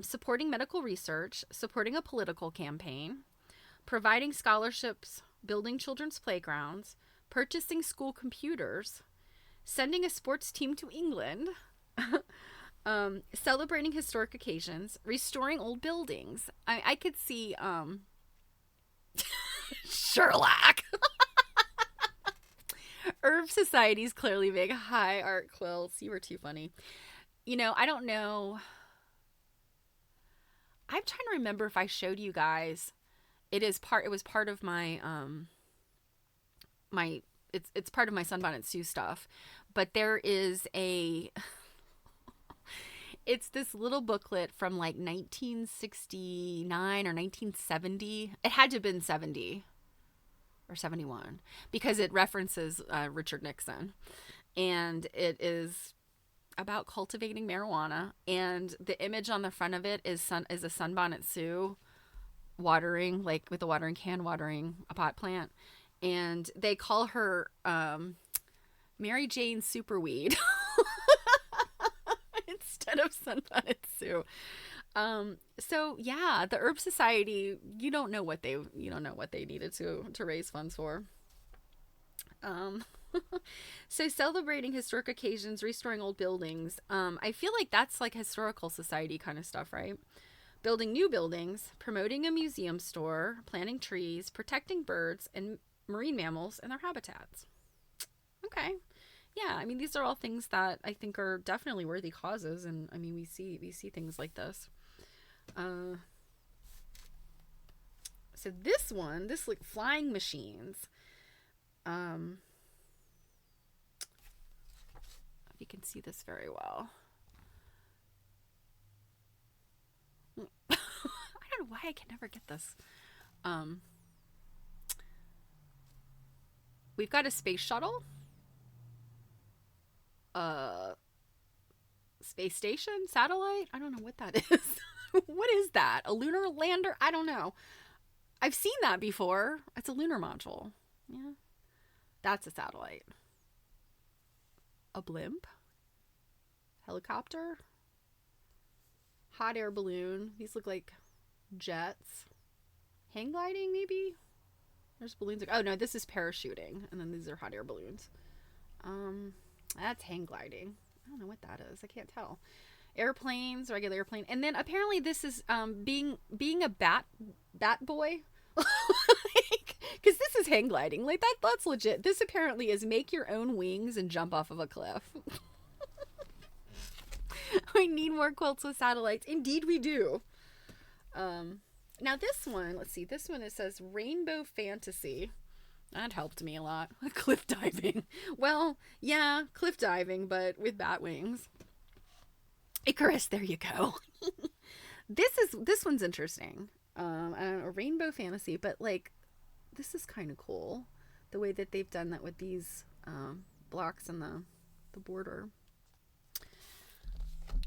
supporting medical research, supporting a political campaign, providing scholarships, building children's playgrounds, purchasing school computers, sending a sports team to England, celebrating historic occasions, restoring old buildings. I could see Sherlock. Herb societies clearly make high art quilts. You were too funny. You know, I don't know. I'm trying to remember if I showed you guys. It was part of my it's part of my Sunbonnet Sue stuff. But there is it's this little booklet from like 1969 or 1970. It had to have been 70 or 71 because it references Richard Nixon, and it is about cultivating marijuana, and the image on the front of it is a Sunbonnet Sue watering, like with a watering can, watering a pot plant, and they call her Mary Jane Superweed instead of Sunbonnet Sue. So yeah, the Herb Society, you don't know what they needed to raise funds for. So celebrating historic occasions, restoring old buildings. I feel like that's like historical society kind of stuff, right? Building new buildings, promoting a museum store, planting trees, protecting birds and marine mammals and their habitats. Okay. Yeah, I mean, these are all things that I think are definitely worthy causes, and I mean, we see things like this. So this like flying machines. If you can see this very well. I don't know why I can never get this. We've got a space shuttle. Space station, satellite. I don't know what that is. What is that? A lunar lander? I don't know. I've seen that before. It's a lunar module. Yeah. That's a satellite. A blimp. Helicopter. Hot air balloon. These look like jets. Hang gliding, maybe? There's balloons. Oh, no, this is parachuting. And then these are hot air balloons. That's hang gliding. I don't know what that is. I can't tell. Airplanes, regular airplane. And then apparently this is being a bat boy. Because this is hang gliding. Like that's legit. This apparently is make your own wings and jump off of a cliff. We need more quilts with satellites. Indeed we do. Now this one, let's see. This one, it says Rainbow Fantasy. That helped me a lot. Cliff diving. Well, yeah, cliff diving, but with bat wings. Icarus, there you go. This one's interesting. I don't know, Rainbow Fantasy, but like, this is kind of cool. The way that they've done that with these blocks and the border.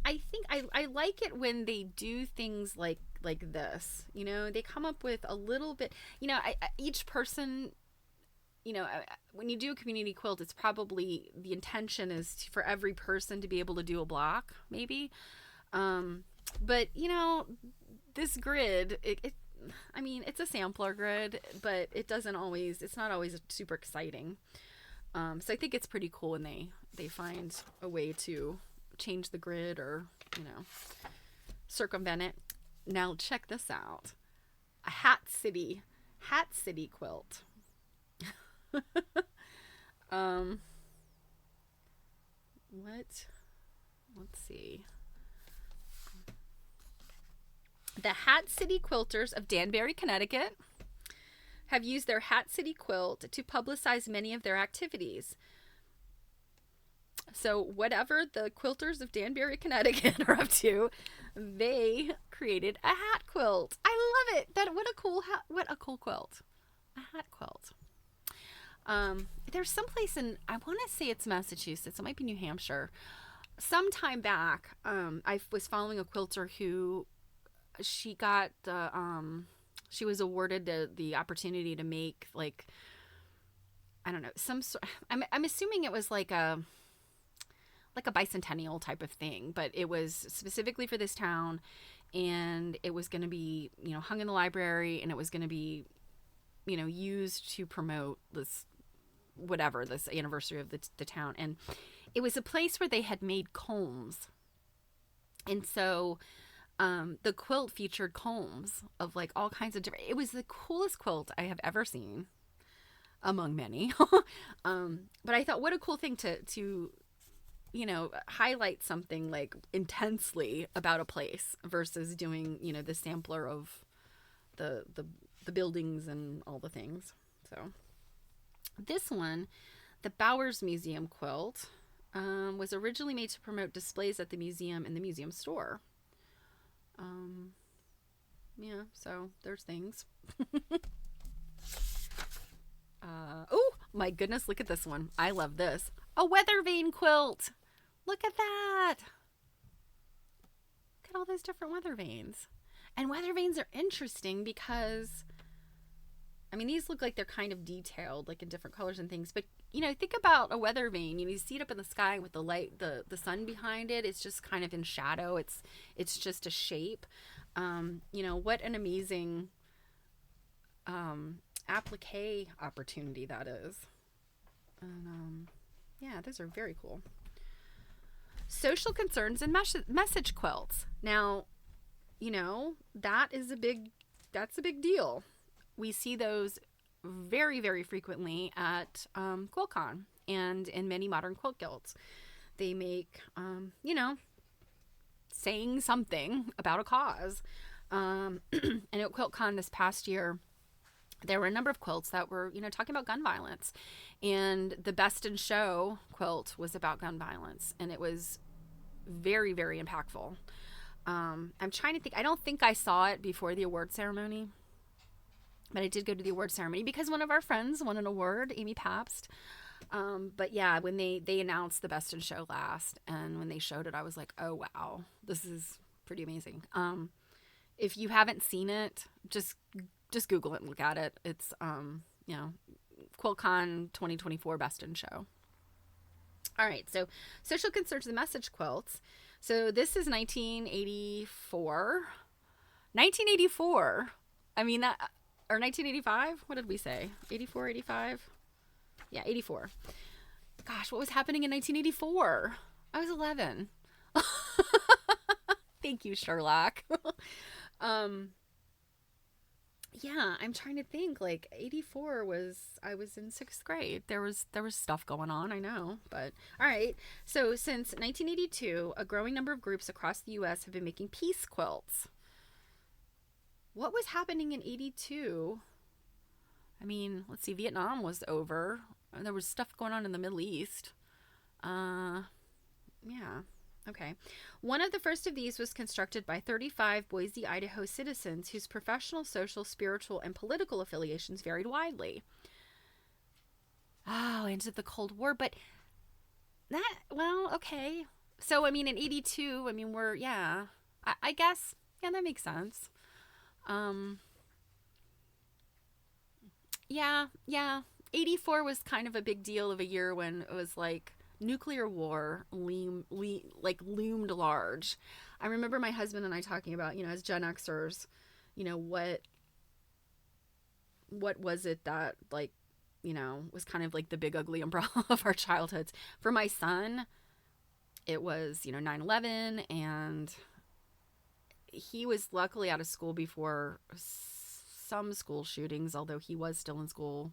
I think I like it when they do things like this. You know, they come up with a little bit. You know, each person. You know, when you do a community quilt, it's probably the intention is for every person to be able to do a block, maybe. But you know, this grid, I mean, it's a sampler grid, but it's not always super exciting. So I think it's pretty cool when they find a way to change the grid or, you know, circumvent it. Now check this out. A Hat City quilt. Let's see. The Hat City Quilters of Danbury, Connecticut have used their Hat City quilt to publicize many of their activities. So whatever the quilters of Danbury, Connecticut are up to, they created a hat quilt. I love it. That what a cool hat, what a cool quilt. A hat quilt. There's someplace in, I want to say it's Massachusetts. It might be New Hampshire. Some time back, I was following a quilter who she got she was awarded the opportunity to make, like, I don't know, some sort. I'm assuming it was like a bicentennial type of thing, but it was specifically for this town, and it was going to be, hung in the library, and it was going to be, used to promote this, whatever, this anniversary of the town. And it was a place where they had made combs. And so the quilt featured combs of like all kinds of different, it was the coolest quilt I have ever seen among many. But I thought, what a cool thing to highlight something like intensely about a place versus doing, the sampler of the buildings and all the things. So this one, the Bowers Museum quilt, was originally made to promote displays at the museum and the museum store. Yeah, so there's things. Oh my goodness, look at this one. I love this. A weather vane quilt. Look at that. Look at all those different weather vanes. And weather vanes are interesting because, I mean, these look like they're kind of detailed, like in different colors and things. But, think about a weather vane. You see it up in the sky with the light, the sun behind it. It's just kind of in shadow. It's just a shape. What an amazing applique opportunity that is. And yeah, those are very cool. Social concerns and message quilts. Now, that's a big deal. We see those very, very frequently at QuiltCon and in many modern quilt guilds. They make, saying something about a cause. And at QuiltCon this past year, there were a number of quilts that were, talking about gun violence. And the Best in Show quilt was about gun violence. And it was very, very impactful. I'm trying to think. I don't think I saw it before the award ceremony. But I did go to the award ceremony because one of our friends won an award, Amy Pabst. But yeah, when they announced the Best in Show last, and when they showed it, I was like, oh, wow, this is pretty amazing. If you haven't seen it, just Google it and look at it. It's, QuiltCon 2024 Best in Show. All right, so social concerns and message quilts. So this is 1984. 1984. I mean, that, or 1985? What did we say? 84, 85? Yeah, 84. Gosh, what was happening in 1984? I was 11. Thank you, Sherlock. Yeah, I'm trying to think. Like 84 I was in 6th grade. There was stuff going on, I know. But all right. So since 1982, a growing number of groups across the US have been making peace quilts. What was happening in 82? I mean, let's see, Vietnam was over. There was stuff going on in the Middle East. Yeah. Okay. One of the first of these was constructed by 35 Boise, Idaho citizens whose professional, social, spiritual, and political affiliations varied widely. Oh, into the Cold War. But okay. So, I mean, in 82, I mean, I guess, yeah, that makes sense. Yeah. 84 was kind of a big deal of a year when it was like nuclear war loomed large. I remember my husband and I talking about, as Gen Xers, what was it that, like, was kind of like the big ugly umbrella of our childhoods. For my son, it was, 9/11, and he was luckily out of school before some school shootings, although he was still in school,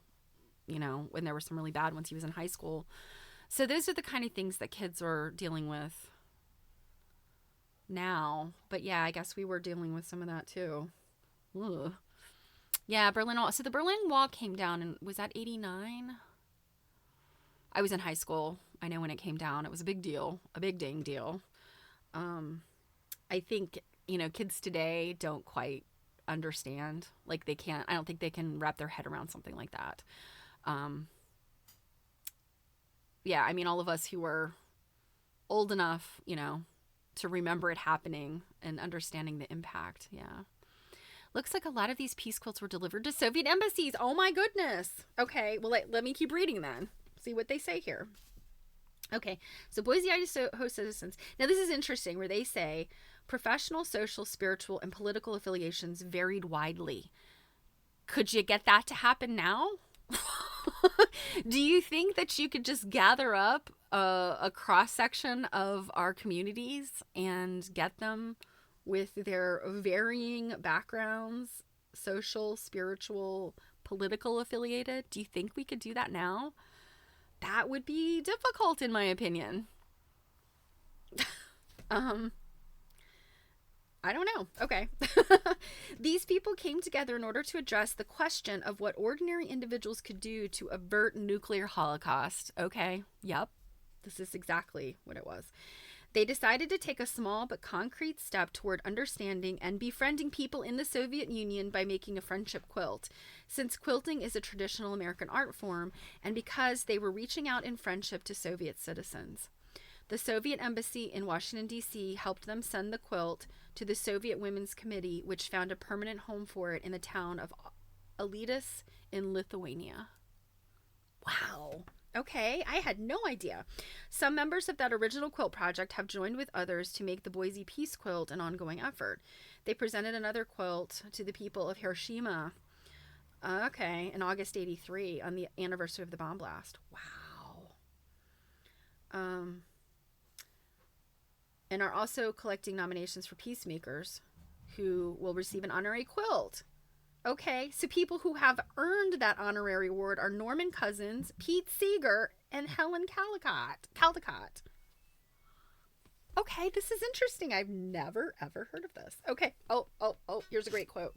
when there were some really bad ones. He was in high school. So those are the kind of things that kids are dealing with now. But yeah, I guess we were dealing with some of that too. Ugh. Yeah, Berlin Wall. So the Berlin Wall came down, and was that 89? I was in high school. I know when it came down, it was a big deal, a big dang deal. I think, kids today don't quite understand. Like I don't think they can wrap their head around something like that. Yeah, I mean, all of us who were old enough, to remember it happening and understanding the impact. Yeah. Looks like a lot of these peace quilts were delivered to Soviet embassies. Oh my goodness. Okay, well, let me keep reading then. See what they say here. Okay, so Boise, Idaho citizens. Now, this is interesting where they say professional, social, spiritual, and political affiliations varied widely. Could you get that to happen now? Do you think that you could just gather up a cross-section of our communities and get them with their varying backgrounds, social, spiritual, political affiliated? Do you think we could do that now? That would be difficult, in my opinion. I don't know. Okay. These people came together in order to address the question of what ordinary individuals could do to avert nuclear holocaust. Okay. Yep. This is exactly what it was. They decided to take a small but concrete step toward understanding and befriending people in the Soviet Union by making a friendship quilt. Since quilting is a traditional American art form, and because they were reaching out in friendship to Soviet citizens. The Soviet embassy in Washington, D.C. helped them send the quilt to the Soviet Women's Committee, which found a permanent home for it in the town of Alytus in Lithuania. Wow. Okay, I had no idea. Some members of that original quilt project have joined with others to make the Boise Peace Quilt an ongoing effort. They presented another quilt to the people of Hiroshima, in August 1983 on the anniversary of the bomb blast. Wow. And are also collecting nominations for peacemakers who will receive an honorary quilt. Okay, so people who have earned that honorary award are Norman Cousins, Pete Seeger, and Helen Caldecott. Okay, this is interesting. I've never, ever heard of this. Okay, oh, here's a great quote.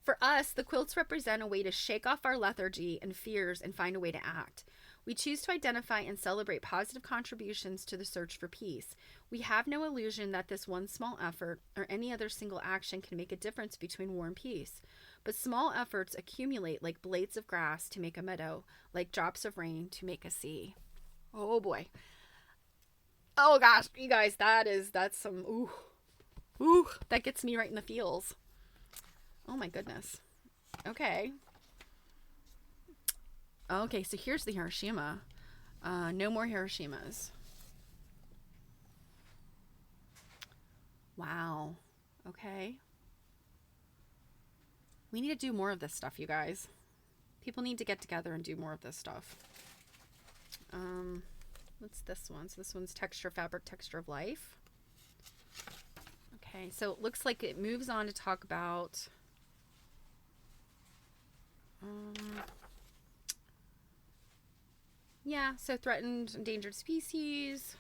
For us, the quilts represent a way to shake off our lethargy and fears and find a way to act. We choose to identify and celebrate positive contributions to the search for peace. We have no illusion that this one small effort or any other single action can make a difference between war and peace. But small efforts accumulate like blades of grass to make a meadow, like drops of rain to make a sea. Oh boy. Oh gosh, you guys, that's some, ooh, that gets me right in the feels. Oh my goodness. Okay. Okay, so here's the Hiroshima. No more Hiroshimas. Wow. Okay. We need to do more of this stuff, you guys. People need to get together and do more of this stuff. What's this one? So this one's texture, fabric, texture of life. Okay, so it looks like it moves on to talk about so threatened endangered species.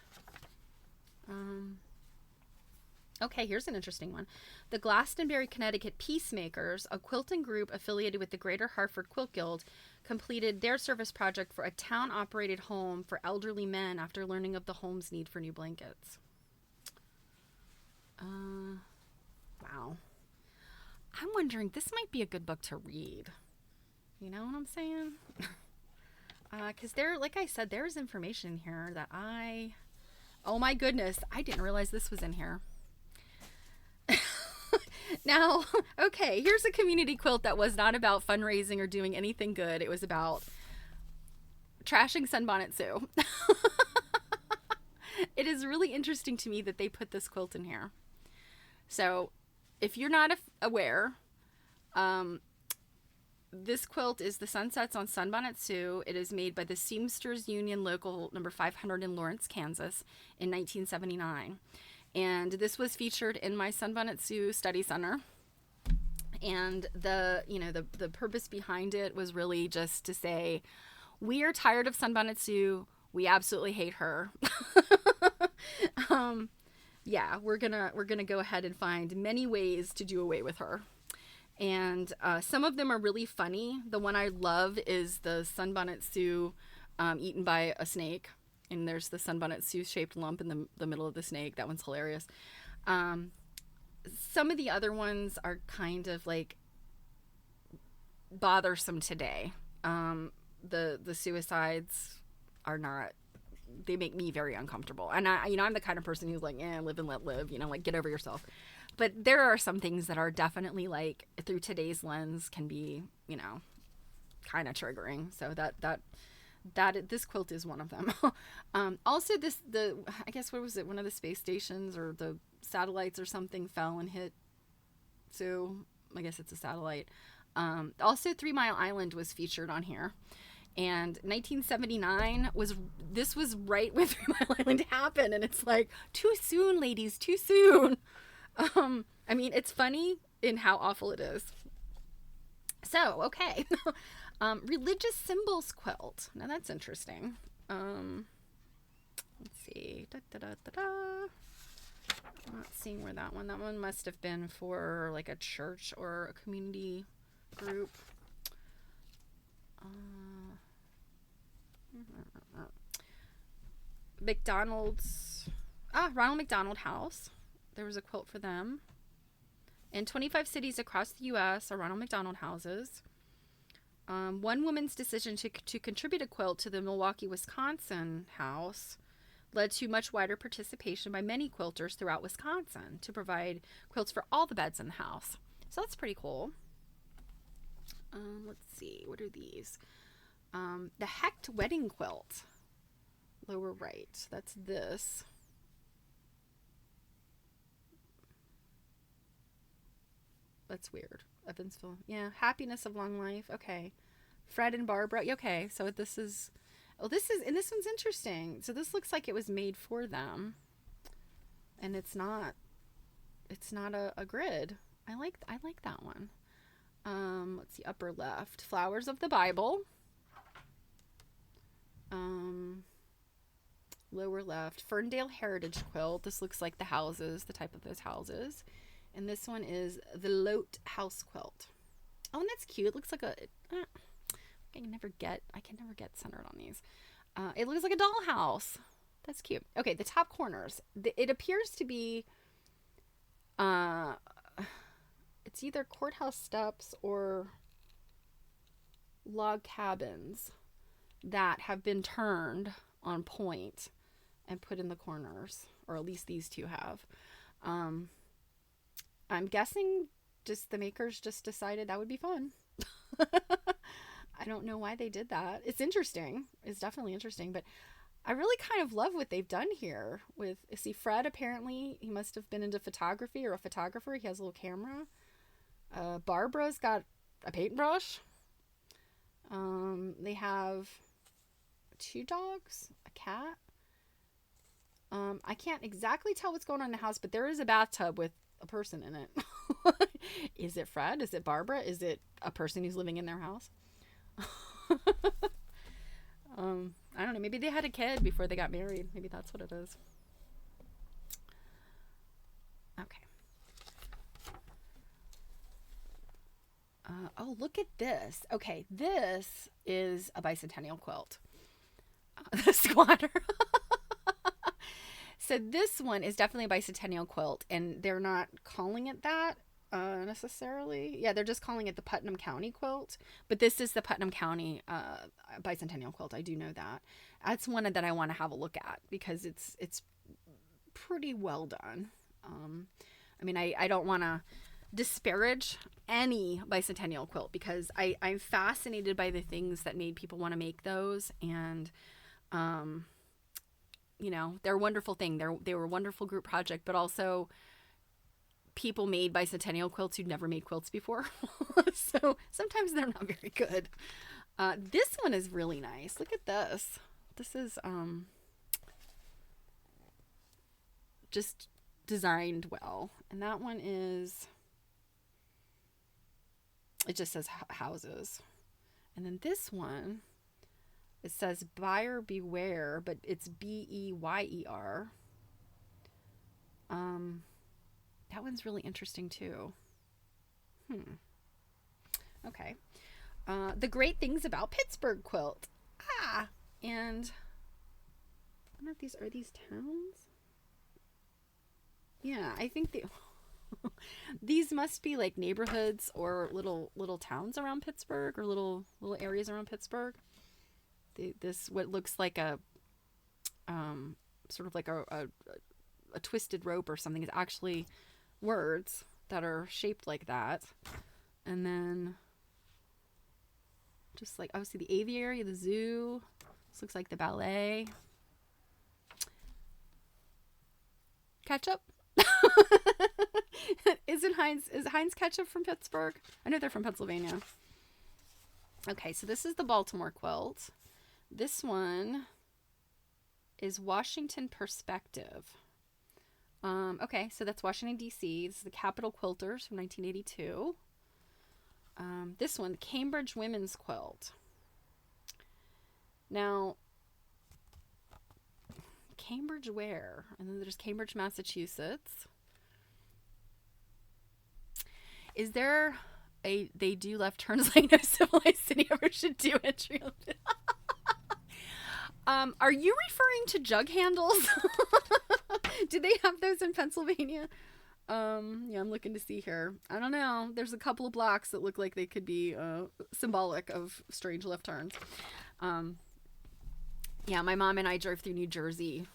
Okay, here's an interesting one. The Glastonbury, Connecticut Peacemakers, a quilting group affiliated with the Greater Hartford Quilt Guild, completed their service project for a town-operated home for elderly men after learning of the home's need for new blankets. Wow. I'm wondering, this might be a good book to read. You know what I'm saying? Because like I said, there's information here that oh my goodness, I didn't realize this was in here. Now, okay, here's a community quilt that was not about fundraising or doing anything good. It was about trashing Sunbonnet Sue. It is really interesting to me that they put this quilt in here. So, if you're not aware, this quilt is The Sunsets on Sunbonnet Sue. It is made by the Seamsters Union Local number 500 in Lawrence, Kansas in 1979. And this was featured in my Sunbonnet Sue Study Center. And the purpose behind it was really just to say, we are tired of Sunbonnet Sue. We absolutely hate her. We're gonna go ahead and find many ways to do away with her. And some of them are really funny. The one I love is the Sunbonnet Sue eaten by a snake. And there's the Sunbonnet Sue-shaped lump in the middle of the snake. That one's hilarious. Um, some of the other ones are kind of like bothersome today. The suicides are not. They make me very uncomfortable. And I'm the kind of person who's like, live and let live. Like, get over yourself. But there are some things that are definitely like, through today's lens, can be, kind of triggering. So that this quilt is one of them. Also, I guess, what was it? One of the space stations or the satellites or something fell and hit. So I guess it's a satellite. Also, 3 Mile Island was featured on here. And 1979 was right when 3 Mile Island happened. And it's like, too soon, ladies, too soon. I mean, it's funny in how awful it is. So, okay. Religious symbols quilt. Now that's interesting. Let's see. I'm not seeing where that one must have been for like a church or a community group. Ronald McDonald House. There was a quilt for them. In 25 cities across the U.S. are Ronald McDonald houses. One woman's decision to contribute a quilt to the Milwaukee, Wisconsin house led to much wider participation by many quilters throughout Wisconsin to provide quilts for all the beds in the house. So that's pretty cool. Let's see. What are these? The Hecht Wedding Quilt. Lower right. That's this. That's weird. Evansville. Yeah. Happiness of Long Life. Okay. Fred and Barbara. Okay. So this one's interesting. So this looks like it was made for them. And it's not a grid. I like that one. Let's see, upper left. Flowers of the Bible. Lower left. Ferndale Heritage Quilt. This looks like the houses, the type of those houses. And this one is the Lote House Quilt. Oh, and that's cute. It looks like I can never get centered on these. It looks like a dollhouse. That's cute. Okay, the top corners. It appears to be it's either courthouse steps or log cabins that have been turned on point and put in the corners, or at least these two have. I'm guessing just the makers just decided that would be fun. I don't know why they did that. It's interesting. It's definitely interesting, but I really kind of love what they've done here with, see, Fred, apparently he must have been into photography or a photographer. He has a little camera. Barbara's got a paintbrush. They have 2 dogs, a cat. I can't exactly tell what's going on in the house, but there is a bathtub with a person in it. Is it Fred? Is it Barbara? Is it a person who's living in their house? I don't know. Maybe they had a kid before they got married. Maybe that's what it is. Okay. Oh, look at this. Okay, this is a bicentennial quilt. The squatter. So this one is definitely a bicentennial quilt, and they're not calling it that necessarily. Yeah, they're just calling it the Putnam County quilt, but this is the Putnam County bicentennial quilt. I do know that. That's one that I want to have a look at because it's pretty well done. I mean, I don't want to disparage any bicentennial quilt because I'm fascinated by the things that made people want to make those, and they're a wonderful thing. They were a wonderful group project, but also people made bicentennial quilts who'd never made quilts before. So sometimes they're not very good. This one is really nice. Look at this. This is just designed well. And that one is, it just says houses. And then this one, it says buyer beware, but it's Beyer. That one's really interesting too. Okay. The Great Things About Pittsburgh Quilt. And I don't know if these towns. Yeah, I think these must be like neighborhoods or little towns around Pittsburgh, or little areas around Pittsburgh. This what looks like a sort of like a twisted rope or something is actually words that are shaped like that. And then just like obviously the aviary, the zoo. This looks like the ballet. Ketchup. Is Heinz ketchup from Pittsburgh? I know they're from Pennsylvania. Okay, so this is the Baltimore quilt. This one is Washington Perspective. Okay, so that's Washington, D.C. This is the Capitol Quilters from 1982. This one, the Cambridge Women's Quilt. Now, Cambridge where? And then there's Cambridge, Massachusetts. Is there a they do left turns like no civilized city ever should do entry? Are you referring to jug handles? Do they have those in Pennsylvania? Yeah, I'm looking to see here. I don't know. There's a couple of blocks that look like they could be symbolic of strange left turns. Yeah, my mom and I drove through New Jersey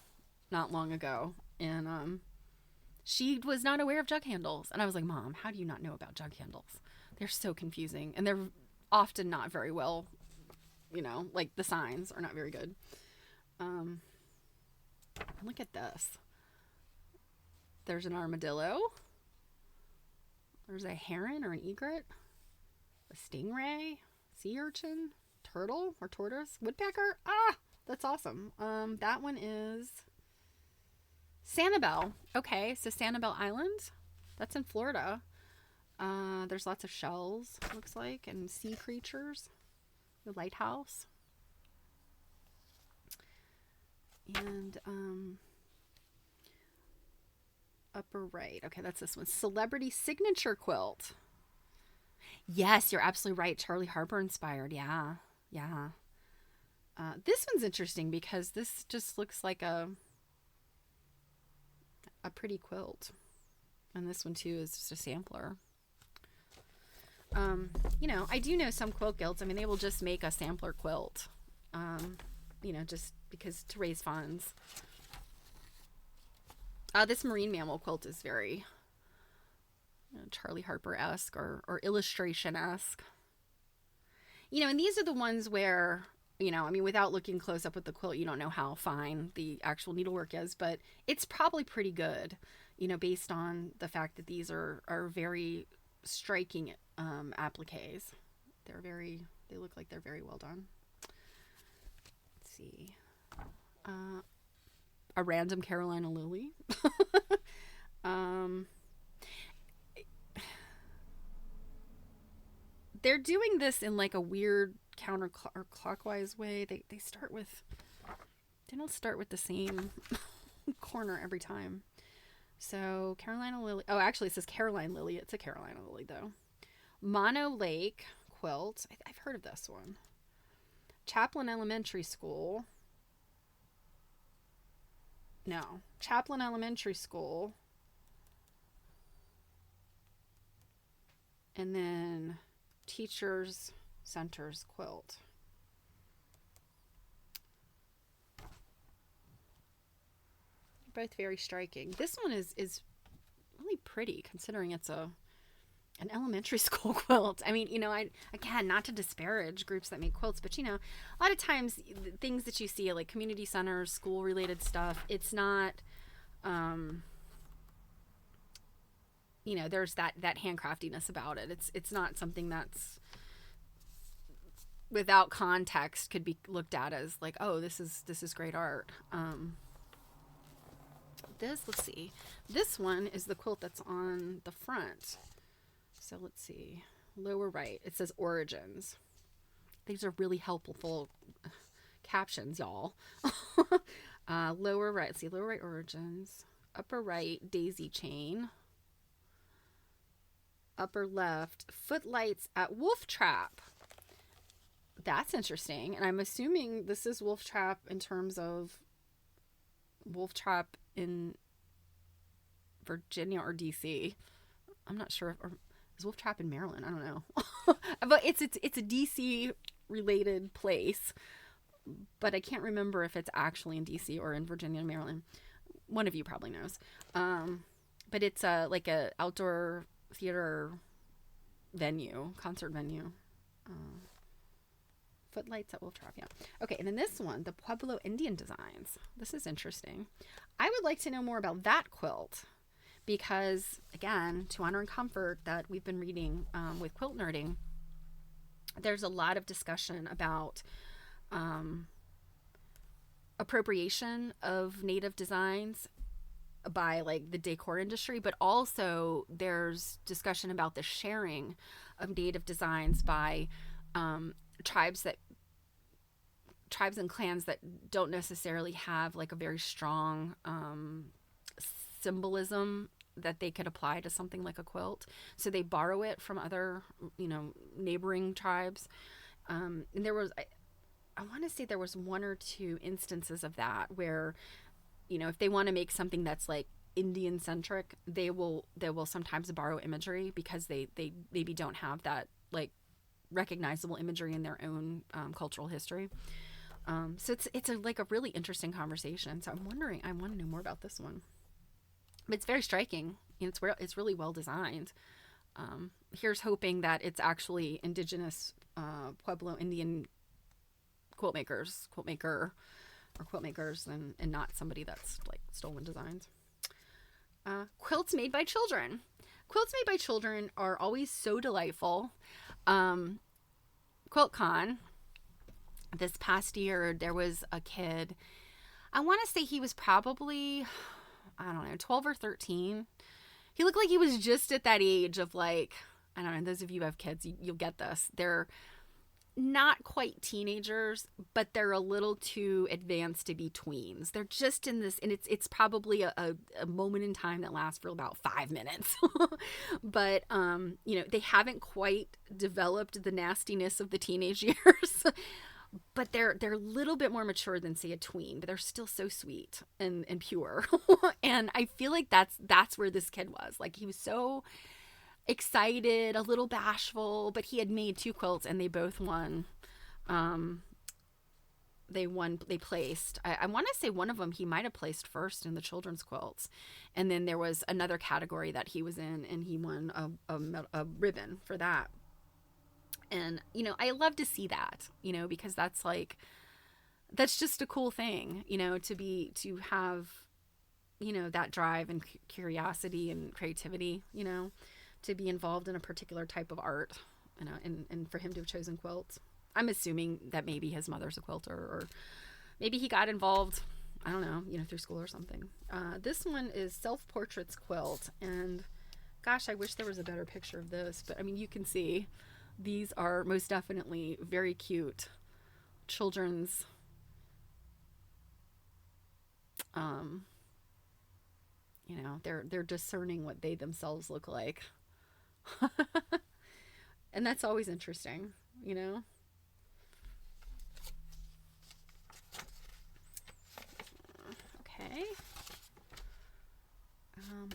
not long ago, and she was not aware of jug handles. And I was like, Mom, how do you not know about jug handles? They're so confusing, and they're often not very well, like the signs are not very good. Look at this. There's an armadillo. There's a heron or an egret. A stingray. Sea urchin. Turtle or tortoise. Woodpecker. Ah, that's awesome. That one is Sanibel. Okay, so Sanibel Island. That's in Florida. There's lots of shells, looks like, and sea creatures. The lighthouse. And upper right. Okay, that's this one. Celebrity Signature Quilt. Yes, you're absolutely right. Charlie Harper inspired. Yeah. This one's interesting because this just looks like a pretty quilt. And this one too is just a sampler. I do know some quilt guilds. I mean, they will just make a sampler quilt. Just because to raise funds. This marine mammal quilt is very Charlie Harper-esque or illustration-esque. And these are the ones where, without looking close up with the quilt, you don't know how fine the actual needlework is, but it's probably pretty good, based on the fact that these are very striking appliques. They look like they're very well done. Let's see. A random Carolina lily. They're doing this in like a weird counterclockwise way. They don't start with the same corner every time. So Carolina lily. Oh, actually it says Caroline lily. It's a Carolina lily though. Mono Lake quilt. I've heard of this one. Chaplin Elementary School. No. Chaplin Elementary School. And then Teachers Centers quilt. Both very striking. This one is really pretty considering it's an elementary school quilt. I mean, again, not to disparage groups that make quilts, but a lot of times things that you see like community centers, school related stuff, it's not, there's that handcraftiness about it. It's not something that's without context could be looked at as like, oh, this is great art. Let's see. This one is the quilt that's on the front. So let's see. Lower right. It says Origins. These are really helpful captions, y'all. Lower right. Let's see. Lower right Origins. Upper right Daisy Chain. Upper left Footlights at Wolf Trap. That's interesting. And I'm assuming this is Wolf Trap in terms of Wolf Trap in Virginia or DC. I'm not sure. Or is Wolf Trap in Maryland? I don't know. But it's a DC related place. But I can't remember if it's actually in DC or in Virginia and Maryland. One of you probably knows. But it's like a outdoor theater venue, concert venue. Footlights at Wolf Trap, yeah. Okay, and then this one, the Pueblo Indian designs. This is interesting. I would like to know more about that quilt because, again, to honor and comfort that we've been reading with Quilt Nerding, there's a lot of discussion about appropriation of native designs by like the decor industry, but also there's discussion about the sharing of native designs by tribes and clans that don't necessarily have like a very strong symbolism that they could apply to something like a quilt. So they borrow it from other, neighboring tribes. And there was, I want to say there was one or two instances of that where, if they want to make something that's like Indian centric, they will sometimes borrow imagery because they maybe don't have that like recognizable imagery in their own cultural history. So it's like a really interesting conversation. So I want to know more about this one. But it's very striking. It's really well designed. Here's hoping that it's actually indigenous Pueblo Indian quiltmaker and not somebody that's like stolen designs. Quilts made by children. Quilts made by children are always so delightful. QuiltCon this past year, there was a kid. I want to say he was probably, I don't know, 12 or 13. He looked like he was just at that age of like, I don't know, those of you who have kids, you'll get this. They're not quite teenagers, but they're a little too advanced to be tweens. They're just in this, and it's probably a moment in time that lasts for about 5 minutes. But, they haven't quite developed the nastiness of the teenage years. But they're a little bit more mature than, say, a tween, but they're still so sweet and pure. And I feel like that's where this kid was. Like, he was so excited, a little bashful, but he had made 2 quilts and they both won. They placed. I want to say one of them he might have placed first in the children's quilts. And then there was another category that he was in and he won a ribbon for that. And, I love to see that, because that's just a cool thing, to have, that drive and curiosity and creativity, to be involved in a particular type of art, and for him to have chosen quilts. I'm assuming that maybe his mother's a quilter or maybe he got involved, I don't know, through school or something. This one is Self-Portraits Quilt. And gosh, I wish there was a better picture of this, but you can see. These are most definitely very cute children's they're discerning what they themselves look like. And that's always interesting, Okay.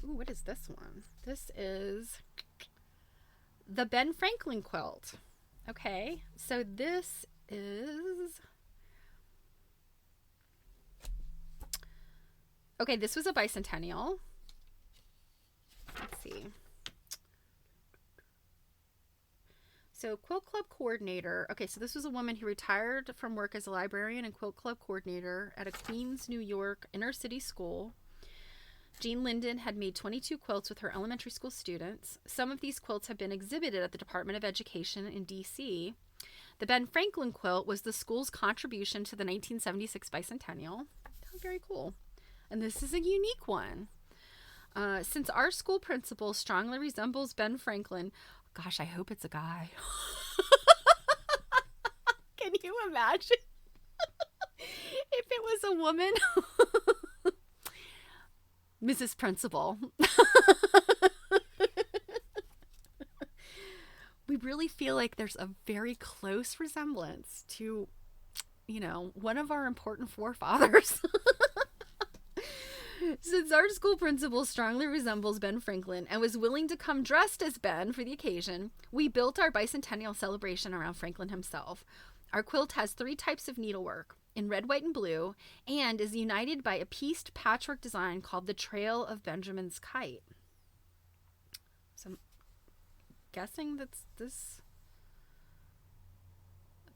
What is this one? This is the Ben Franklin quilt. Okay, so this is... Okay, this was a bicentennial. Let's see. So Quilt Club coordinator. Okay, so this was a woman who retired from work as a librarian and Quilt Club coordinator at a Queens, New York inner city school. Jean Linden had made 22 quilts with her elementary school students. Some of these quilts have been exhibited at the Department of Education in D.C. The Ben Franklin quilt was the school's contribution to the 1976 bicentennial. Oh, very cool. And this is a unique one. Since our school principal strongly resembles Ben Franklin, gosh, I hope it's a guy. Can you imagine if it was a woman? Mrs. Principal. We really feel like there's a very close resemblance to, one of our important forefathers. Since our school principal strongly resembles Ben Franklin and was willing to come dressed as Ben for the occasion, we built our bicentennial celebration around Franklin himself. Our quilt has 3 types of needlework, in red, white, and blue, and is united by a pieced patchwork design called the Trail of Benjamin's Kite. So I'm guessing that's this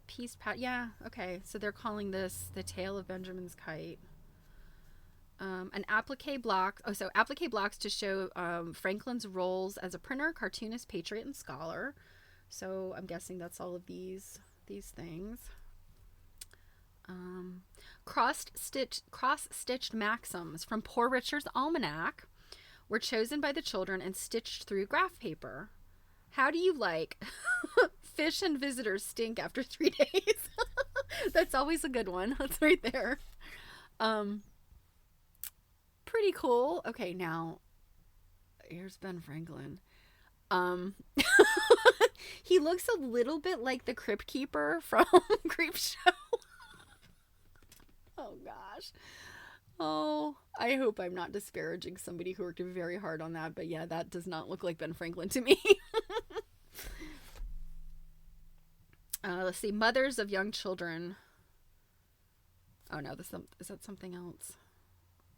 pieced yeah, okay. So they're calling this the Tale of Benjamin's Kite. An applique block. Oh, so applique blocks to show Franklin's roles as a printer, cartoonist, patriot, and scholar. So I'm guessing that's all of these things. Cross-stitched maxims from Poor Richard's Almanac were chosen by the children and stitched through graph paper. How do you like? Fish and visitors stink after 3 days. That's always a good one. That's right there. Pretty cool. Okay, now here's Ben Franklin. He looks a little bit like the Crypt Keeper from Creepshow. Oh gosh. Oh, I hope I'm not disparaging somebody who worked very hard on that, but yeah, that does not look like Ben Franklin to me. Let's see, mothers of young children. Oh no, is that something else?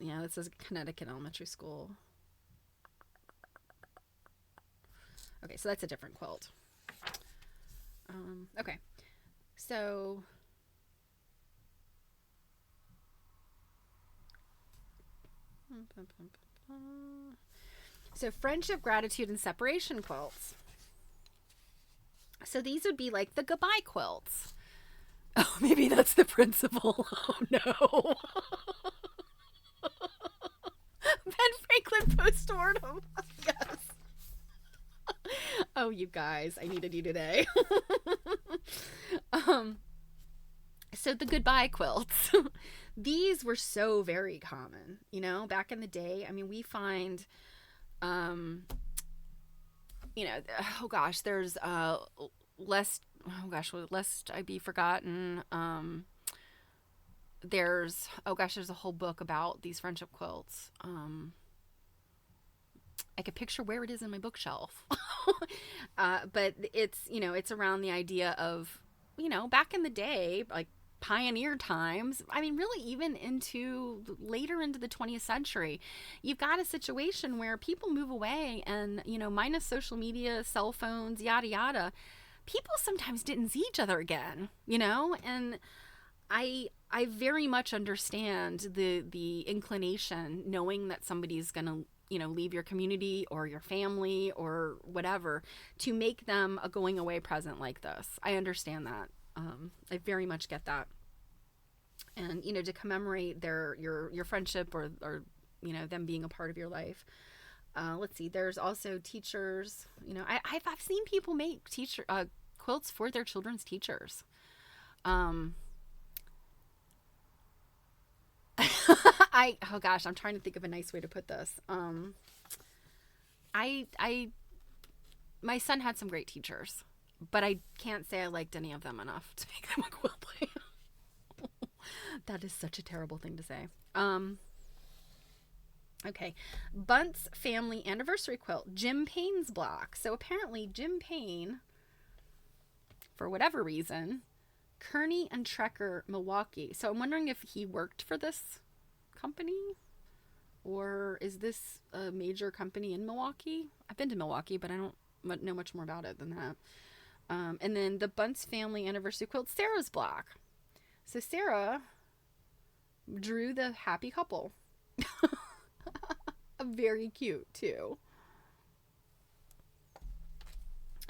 Yeah, this is Connecticut Elementary School. Okay, so that's a different quilt. Okay, so friendship, gratitude, and separation quilts. So these would be like the goodbye quilts. Oh, maybe that's the principal. Oh no. Ben Franklin post-mortem. Yes. Oh, you guys, I needed you today. So the goodbye quilts. These were so very common, back in the day. I mean, we find, oh gosh, there's lest I be forgotten. There's a whole book about these friendship quilts. I could picture where it is in my bookshelf. But it's around the idea of, back in the day, like pioneer times. I mean, really even later into the 20th century, you've got a situation where people move away and, minus social media, cell phones, yada, yada, people sometimes didn't see each other again, and I very much understand the inclination, knowing that somebody's going to, leave your community or your family or whatever, to make them a going away present like this. I understand that. I very much get that. And, to commemorate your friendship or them being a part of your life. Let's see, there's also teachers, I've seen people make quilts for their children's teachers. Oh gosh, I'm trying to think of a nice way to put this. My son had some great teachers, but I can't say I liked any of them enough to make them a quilt play. That is such a terrible thing to say. Okay, Bunce Family Anniversary Quilt, Jim Payne's block. So apparently Jim Payne, for whatever reason, Kearney and Trecker, Milwaukee. So I'm wondering if he worked for this company, or is this a major company in Milwaukee? I've been to Milwaukee, but I don't know much more about it than that. And then the Bunce Family Anniversary Quilt, Sarah's block. So Sarah drew the happy couple. Very cute too.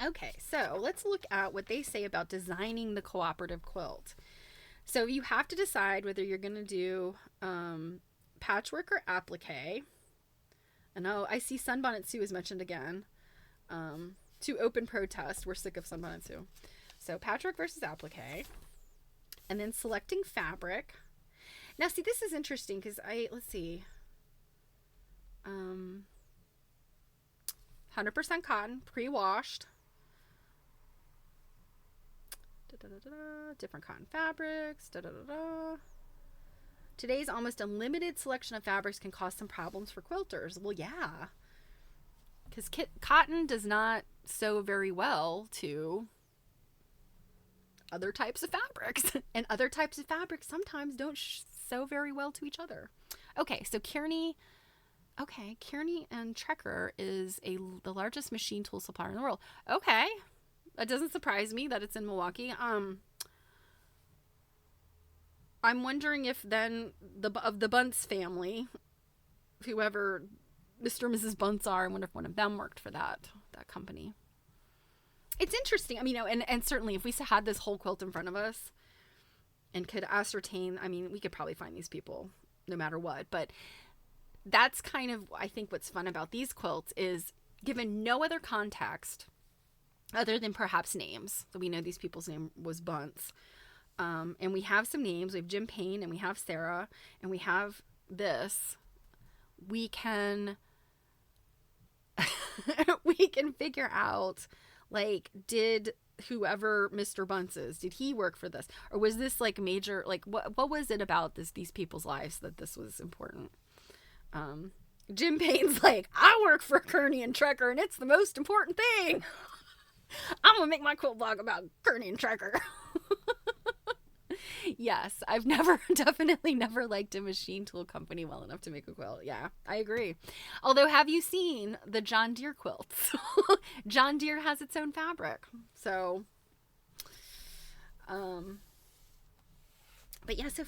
Okay, so let's look at what they say about designing the cooperative quilt. So you have to decide whether you're going to do patchwork or applique. And I see Sunbonnet Sue is mentioned again. To open protest, we're sick of Sunbonnet Sue. So patchwork versus applique. And then selecting fabric. Now, see, this is interesting because let's see. 100% cotton, pre-washed. Different cotton fabrics. Today's almost unlimited selection of fabrics can cause some problems for quilters. Well, yeah, because cotton does not sew very well to other types of fabrics, and other types of fabrics sometimes don't sew very well to each other. Okay, so Kearney and Trecker is the largest machine tool supplier in the world. Okay, that doesn't surprise me that it's in Milwaukee. I'm wondering if then of the Bunce family, whoever Mr. and Mrs. Bunce are, I wonder if one of them worked for that company. It's interesting. I mean, and certainly if we had this whole quilt in front of us and could ascertain, I mean, we could probably find these people no matter what, but that's kind of, I think, what's fun about these quilts is, given no other context other than perhaps names. So we know these people's name was Bunce. And we have some names. We have Jim Payne and we have Sarah and we have this. We can we can figure out, like, did whoever Mr. Bunce is, did he work for this? Or was this like major, like what was it about these people's lives that this was important? Jim Payne's like, I work for Kearney and Trecker and it's the most important thing. I'm gonna make my quilt blog about Kearney and Trecker. Yes, I've definitely never liked a machine tool company well enough to make a quilt. Yeah, I agree. Although, have you seen the John Deere quilts? John Deere has its own fabric. So, but yeah, so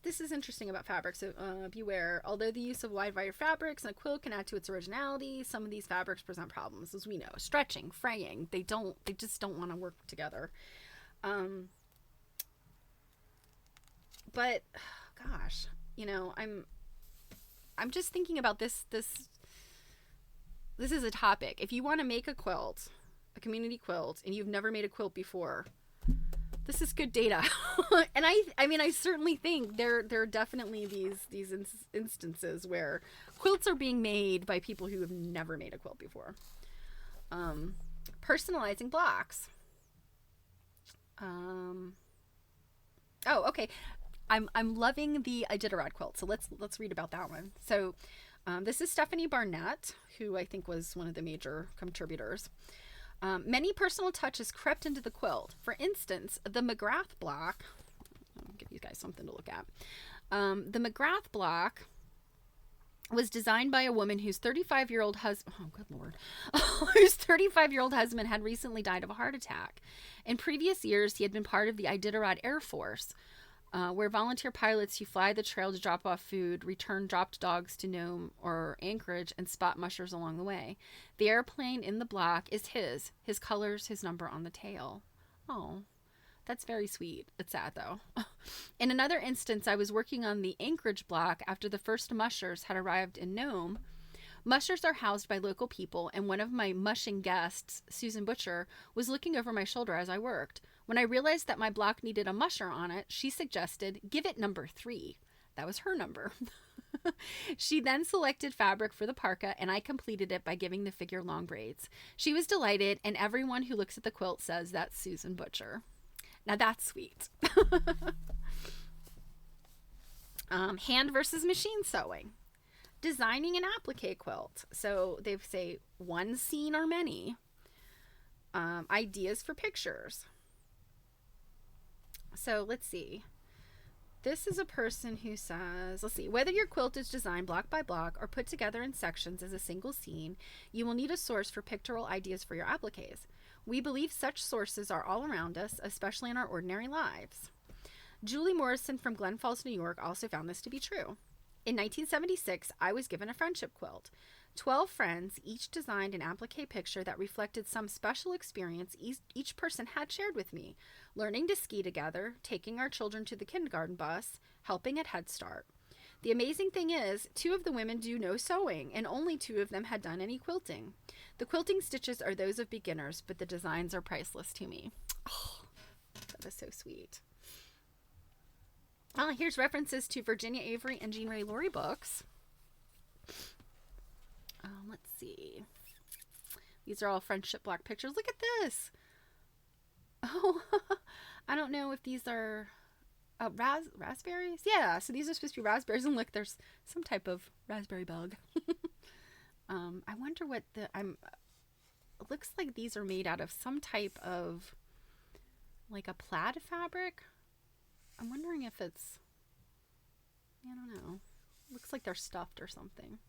this is interesting about fabric. So beware, although the use of wide variety of fabrics in a quilt can add to its originality, some of these fabrics present problems, as we know. Stretching, fraying, they just don't want to work together. But gosh, I'm just thinking about this is a topic. If you want to make a quilt, a community quilt, and you've never made a quilt before, this is good data. And I mean, I certainly think there are definitely these instances where quilts are being made by people who have never made a quilt before. Personalizing blocks. Oh, okay. I'm loving the Iditarod quilt. So let's read about that one. So this is Stephanie Barnett, who I think was one of the major contributors. Many personal touches crept into the quilt. For instance, the McGrath block. I'll give you guys something to look at. The McGrath block was designed by a woman whose 35-year-old husband, oh good lord, whose 35-year-old husband had recently died of a heart attack. In previous years, he had been part of the Iditarod Air Force, where volunteer pilots who fly the trail to drop off food return dropped dogs to Nome or Anchorage and spot mushers along the way. The airplane in the block is his colors, his number on the tail. Oh, that's very sweet. It's sad though. In another instance, I was working on the Anchorage block after the first mushers had arrived in Nome. Mushers are housed by local people, and one of my mushing guests, Susan Butcher, was looking over my shoulder as I worked. When I realized that my block needed a musher on it, she suggested, give it number 3. That was her number. She then selected fabric for the parka, and I completed it by giving the figure long braids. She was delighted, and everyone who looks at the quilt says that's Susan Butcher. Now that's sweet. Hand versus machine sewing. Designing an applique quilt. So they say one scene or many. Ideas for pictures. So let's see. This is a person who says, let's see, whether your quilt is designed block by block or put together in sections as a single scene, you will need a source for pictorial ideas for your appliques. We believe such sources are all around us, especially in our ordinary lives. Julie Morrison from Glen Falls, New York also found this to be true. In 1976, I was given a friendship quilt. 12 friends each designed an applique picture that reflected some special experience each person had shared with me, learning to ski together, taking our children to the kindergarten bus, helping at Head Start. The amazing thing is, 2 of the women do no sewing, and only 2 of them had done any quilting. The quilting stitches are those of beginners, but the designs are priceless to me. Oh, that is so sweet. Here's references to Virginia Avery and Jean Ray Laurie books. Let's see. These are all friendship block pictures. Look at this. Oh, I don't know if these are Raspberries? Yeah, so these are supposed to be raspberries, and look, there's some type of raspberry bug. I wonder what it looks like these are made out of some type of, like a plaid fabric. I'm wondering if it's, I don't know. Looks like they're stuffed or something.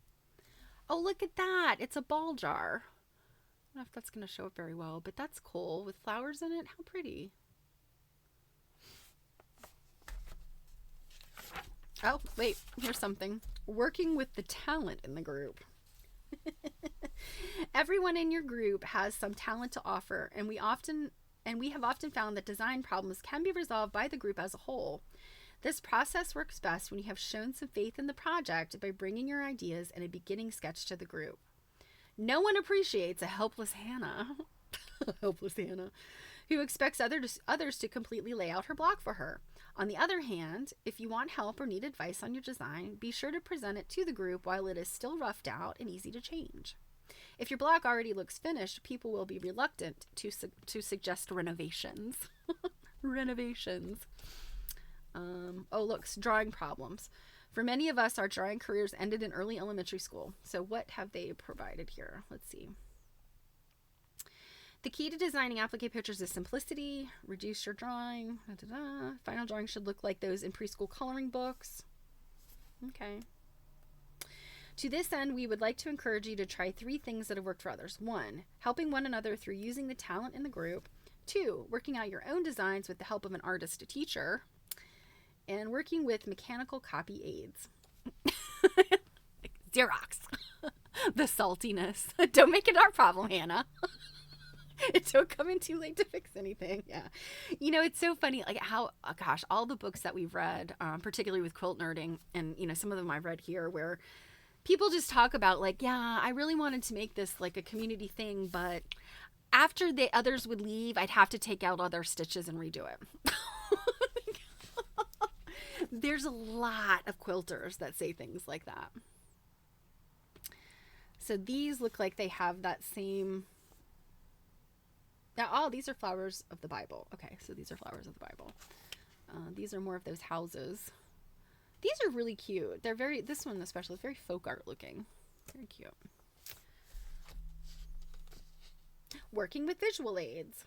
Oh, look at that. It's a ball jar. I don't know if that's going to show up very well, but that's cool with flowers in it. How pretty. Oh, wait, here's something. Working with the talent in the group. Everyone in your group has some talent to offer, and we have often found that design problems can be resolved by the group as a whole. This process works best when you have shown some faith in the project by bringing your ideas and a beginning sketch to the group. No one appreciates a helpless Hannah, helpless Hannah, who expects others to completely lay out her block for her. On the other hand, if you want help or need advice on your design, be sure to present it to the group while it is still roughed out and easy to change. If your block already looks finished, people will be reluctant to suggest renovations. Renovations. Oh, look, drawing problems. For many of us, our drawing careers ended in early elementary school. So what have they provided here? Let's see. The key to designing applique pictures is simplicity. Reduce your drawing. Final drawing should look like those in preschool coloring books. Okay. To this end, we would like to encourage you to try 3 things that have worked for others. 1, helping one another through using the talent in the group. 2, working out your own designs with the help of an artist, a teacher. And working with mechanical copy aids. Xerox. The saltiness. Don't make it our problem, Hannah. It don't come in too late to fix anything. Yeah. You know, it's so funny, like how, oh gosh, all the books that we've read, particularly with quilt nerding, and, you know, some of them I've read here, where people just talk about like, yeah, I really wanted to make this like a community thing, but after the others would leave, I'd have to take out all their stitches and redo it. There's a lot of quilters that say things like that. So these look like they have that same... Now, oh, these are flowers of the Bible. Okay, so these are flowers of the Bible. These are more of those houses. These are really cute. They're very, this one especially, is very folk art looking. Very cute. Working with visual aids.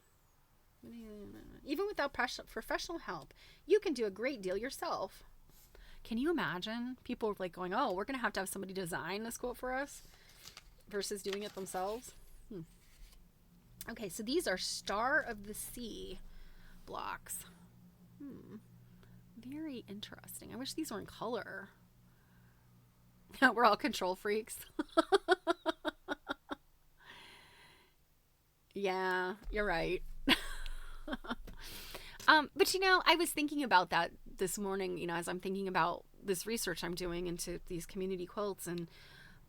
Even without professional help, you can do a great deal yourself. Can you imagine people like going, oh, we're going to have somebody design this quilt for us versus doing it themselves? Okay, so these are Star of the Sea blocks. Very interesting. I wish these were in color. We're all control freaks. Yeah, you're right. But you know, I was thinking about that this morning, you know, as I'm thinking about this research I'm doing into these community quilts, and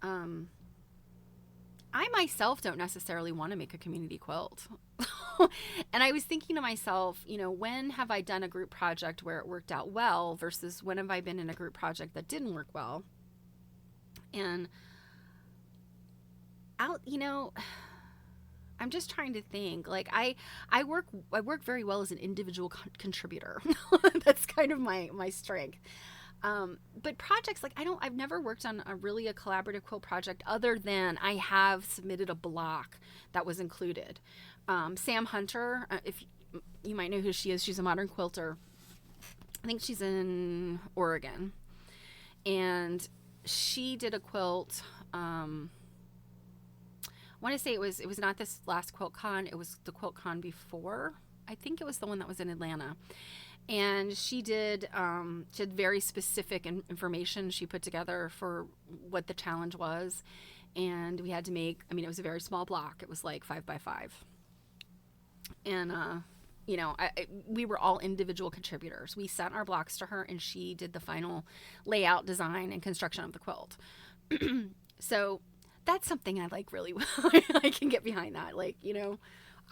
I myself don't necessarily want to make a community quilt. And I was thinking to myself, you know, when have I done a group project where it worked out well versus when have I been in a group project that didn't work well? And you know, I'm just trying to think. Like I work very well as an individual contributor. That's kind of my strength. But projects, like I've never worked on a collaborative quilt project other than I have submitted a block that was included. Sam Hunter, if you might know who she is, she's a modern quilter. I think she's in Oregon, and she did a quilt. I want to say it was not this last quilt con, it was the quilt con before. I think it was the one that was in Atlanta. And she did very specific information she put together for what the challenge was. And we had to make, I mean, it was a very small block. It was like 5 by 5. And, you know, we were all individual contributors. We sent our blocks to her and she did the final layout, design, and construction of the quilt. So that's something I like really well. I can get behind that. Like, you know,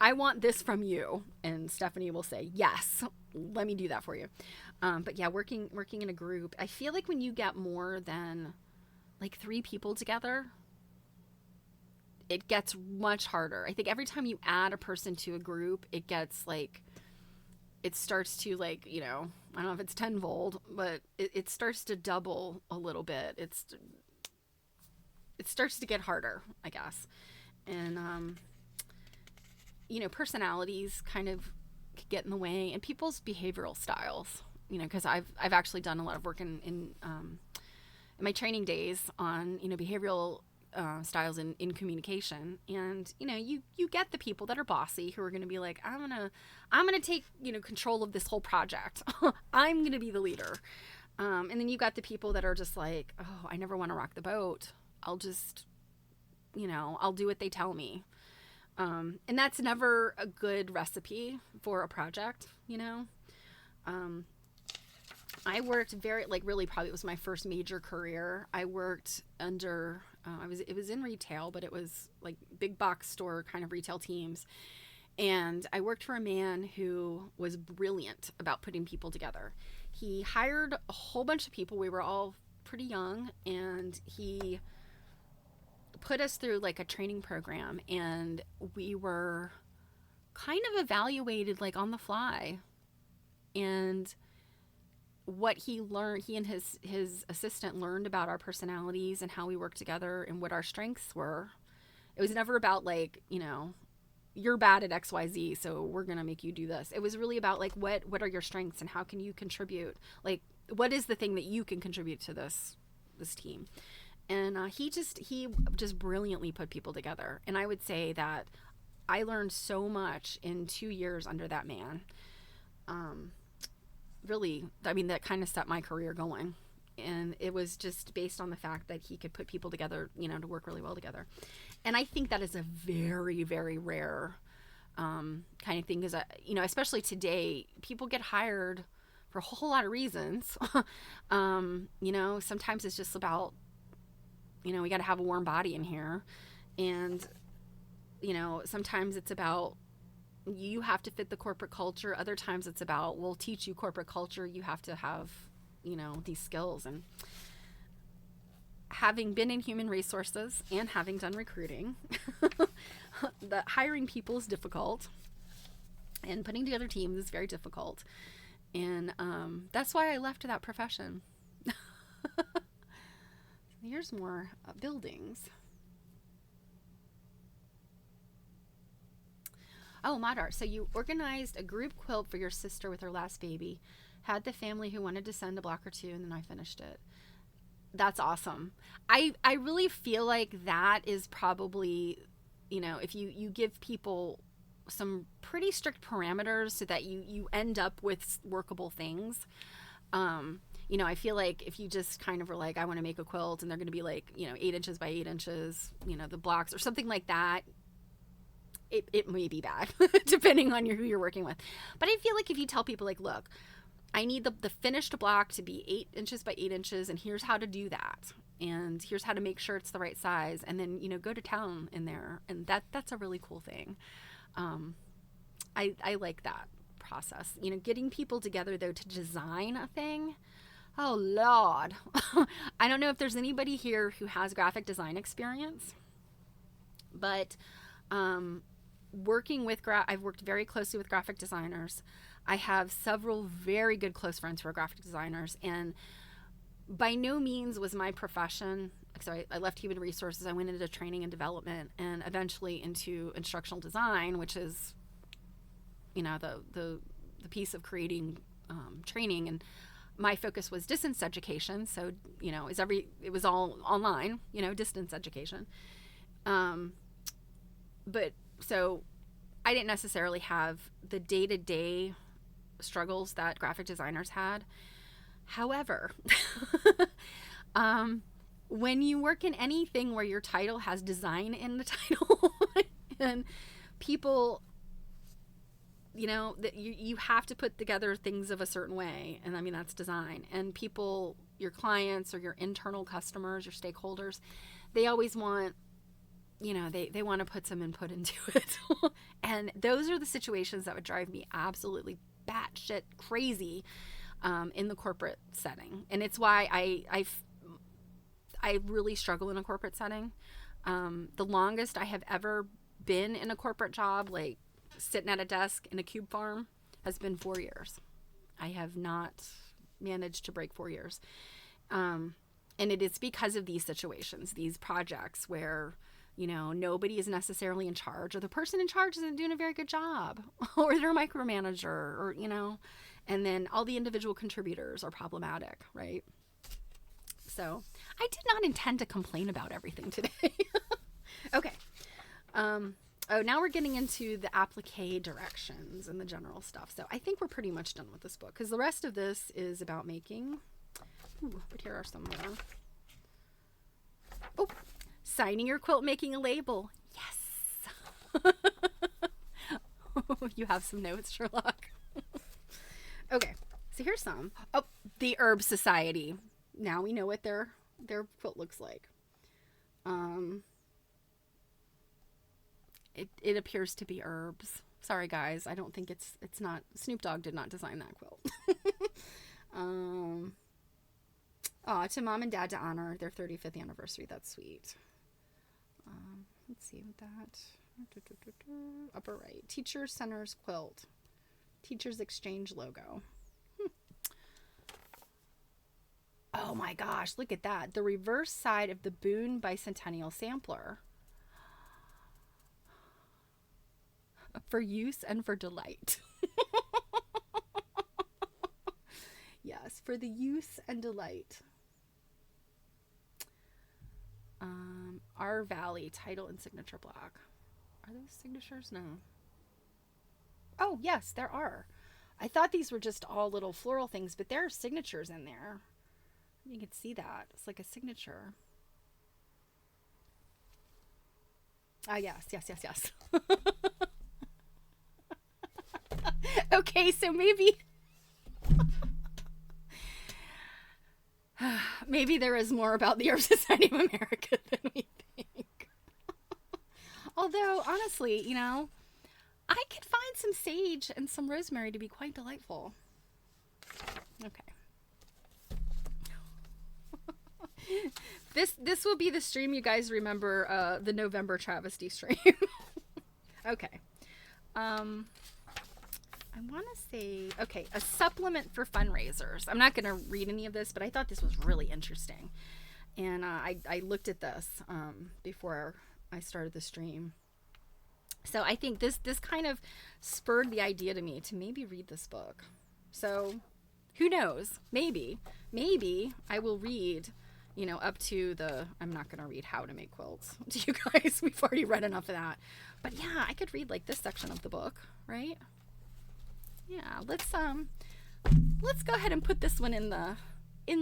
I want this from you. And Stephanie will say, yes, let me do that for you. But yeah, working in a group, I feel like when you get more than like 3 people together, it gets much harder. I think every time you add a person to a group, it gets like, it starts to like, you know, I don't know if it's tenfold, but it starts to double a little bit. It starts to get harder, I guess. And, personalities kind of get in the way, and people's behavioral styles, because I've actually done a lot of work in my training days on, behavioral styles in communication. And, you get the people that are bossy who are going to be like, I'm going to take, control of this whole project. I'm going to be the leader. And then you got the people that are just like, oh, I never want to rock the boat. I'll just, I'll do what they tell me. And that's never a good recipe for a project, I worked really probably it was my first major career. I worked under, it was in retail, but it was like big box store kind of retail teams. And I worked for a man who was brilliant about putting people together. He hired a whole bunch of people. We were all pretty young, and he put us through like a training program, and we were kind of evaluated like on the fly. And what he learned, he and his assistant learned about our personalities and how we work together and what our strengths were. It was never about like, you're bad at XYZ, so we're going to make you do this. It was really about like, what are your strengths and how can you contribute? Like, what is the thing that you can contribute to this team? And he just brilliantly put people together. And I would say that I learned so much in 2 years under that man. Really, I mean, that kind of set my career going. And it was just based on the fact that he could put people together, to work really well together. And I think that is a very, very rare kind of thing. Because, especially today, people get hired for a whole lot of reasons. Sometimes it's just about, we got to have a warm body in here. And, sometimes it's about, you have to fit the corporate culture. Other times it's about, we'll teach you corporate culture. You have to have, these skills. And having been in human resources and having done recruiting, the hiring people is difficult, and putting together teams is very difficult. And that's why I left that profession. Here's more buildings. Oh, Madar. So you organized a group quilt for your sister with her last baby, had the family who wanted to send a block or two, and then I finished it. That's awesome. I really feel like that is probably, if you give people some pretty strict parameters so that you end up with workable things. I feel like if you just kind of were like, I want to make a quilt, and they're going to be like, 8 inches by 8 inches, the blocks or something like that, it may be bad depending on who you're working with. But I feel like if you tell people like, look, I need the finished block to be 8 inches by 8 inches, and here's how to do that, and here's how to make sure it's the right size, and then go to town in there, and that's a really cool thing. I like that process. Getting people together though to design a thing. Oh Lord, I don't know if there's anybody here who has graphic design experience, but I've worked very closely with graphic designers. I have several very good close friends who are graphic designers, and by no means was my profession, so I left human resources, I went into training and development, and eventually into instructional design, which is, the piece of creating training. And my focus was distance education, so it was all online, distance education. But so I didn't necessarily have the day-to-day struggles that graphic designers had. However, when you work in anything where your title has design in the title, and people, that you have to put together things of a certain way, and I mean that's design. And people, your clients or your internal customers, your stakeholders, they always want, they want to put some input into it. And those are the situations that would drive me absolutely batshit crazy in the corporate setting. And it's why I really struggle in a corporate setting. The longest I have ever been in a corporate job, like sitting at a desk in a cube farm, has been 4 years. I have not managed to break 4 years. And it is because of these situations, these projects where, you know, nobody is necessarily in charge, or the person in charge isn't doing a very good job, or they're a micromanager, or, you know, and then all the individual contributors are problematic, right? So I did not intend to complain about everything today. Okay. Oh, now we're getting into the applique directions and the general stuff. So I think we're pretty much done with this book, because the rest of this is about making. Ooh, but here are some more. Oh, signing your quilt, making a label. Yes. You have some notes, Sherlock. Okay, so here's some. Oh, the Herb Society. Now we know what their quilt looks like. It appears to be herbs. Sorry guys, I don't think it's not. Snoop Dogg did not design that quilt. To Mom and Dad to honor their 35th anniversary. That's sweet. Let's see what that. Upper right. Teacher Center's quilt. Teachers Exchange logo. Oh my gosh, look at that. The reverse side of the Boone Bicentennial Sampler. For use and for delight. Yes, for the use and delight. Our Valley title and signature block. Are those signatures? No. Oh, yes, there are. I thought these were just all little floral things, but there are signatures in there. You can see that. It's like a signature. Ah, yes. Okay, so maybe there is more about the Herb Society of America than we think. Although, honestly, you know, I could find some sage and some rosemary to be quite delightful. Okay. This will be the stream you guys remember, the November travesty stream. Okay. I want to say, okay, a supplement for fundraisers. I'm not going to read any of this, but I thought this was really interesting. And I looked at this before I started the stream. So I think this kind of spurred the idea to me to maybe read this book. So who knows? Maybe I will read, you know, up to the, I'm not going to read how to make quilts to you guys. We've already read enough of that. But yeah, I could read like this section of the book, right? Yeah, let's go ahead and put this one in the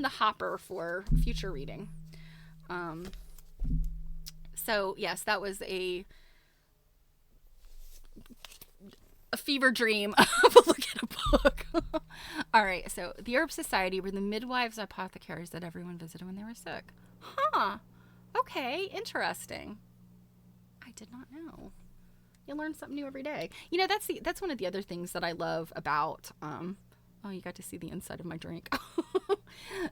hopper for future reading. So yes, that was a fever dream of a look at a book. All right, so the Herb Society were the midwives apothecaries that everyone visited when they were sick. Huh. Okay, interesting. I did not know. You learn something new every day. You know, that's one of the other things that I love about oh, you got to see the inside of my drink.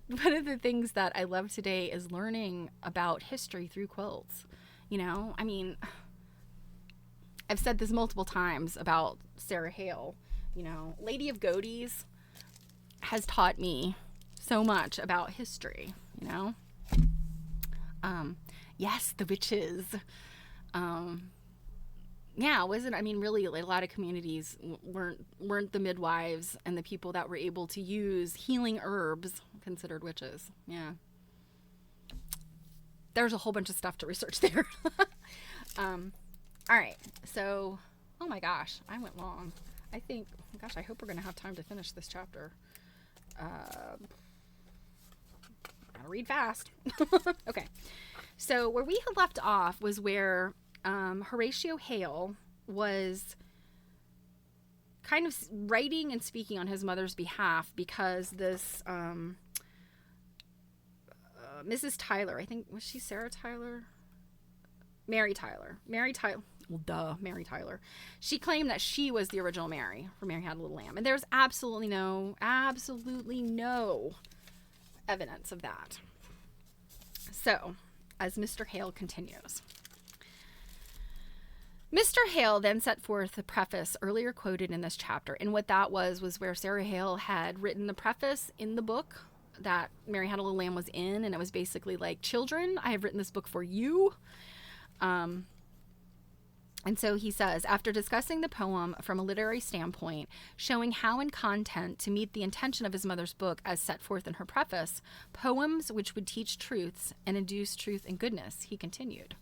One of the things that I love today is learning about history through quilts. You know, I mean, I've said this multiple times about Sarah Hale. You know, Lady of Godey's has taught me so much about history, you know. Yes, the witches. Yeah, wasn't, I mean, really, like, a lot of communities weren't the midwives and the people that were able to use healing herbs considered witches. Yeah. There's a whole bunch of stuff to research there. All right. So, oh my gosh, I went long. I think, gosh, I hope we're going to have time to finish this chapter. Gotta read fast. Okay. So where we had left off was where Horatio Hale was kind of writing and speaking on his mother's behalf because this Mrs. Tyler, I think, was she Sarah Tyler? Mary Tyler. Well, duh, Mary Tyler. She claimed that she was the original Mary, for Mary Had a Little Lamb. And there's absolutely no evidence of that. So, as Mr. Hale continues. Mr. Hale then set forth the preface earlier quoted in this chapter, and what that was where Sarah Hale had written the preface in the book that Mary Had a Little Lamb was in, and it was basically like, children, I have written this book for you. And so he says, after discussing the poem from a literary standpoint, showing how in content to meet the intention of his mother's book as set forth in her preface, poems which would teach truths and induce truth and goodness, he continued.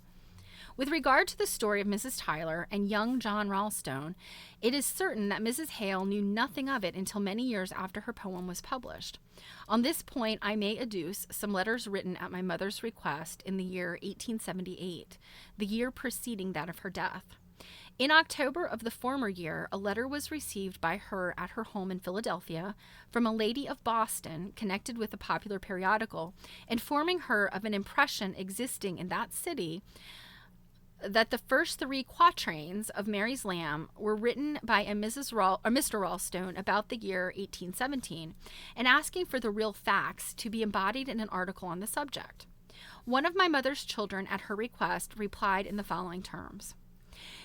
With regard to the story of Mrs. Tyler and young John Ralston, it is certain that Mrs. Hale knew nothing of it until many years after her poem was published. On this point, I may adduce some letters written at my mother's request in the year 1878, the year preceding that of her death. In October of the former year, a letter was received by her at her home in Philadelphia from a lady of Boston connected with a popular periodical, informing her of an impression existing in that city that the first 3 quatrains of Mary's Lamb were written by a Mr. Ralston about the year 1817, and asking for the real facts to be embodied in an article on the subject. One of my mother's children, at her request, replied in the following terms: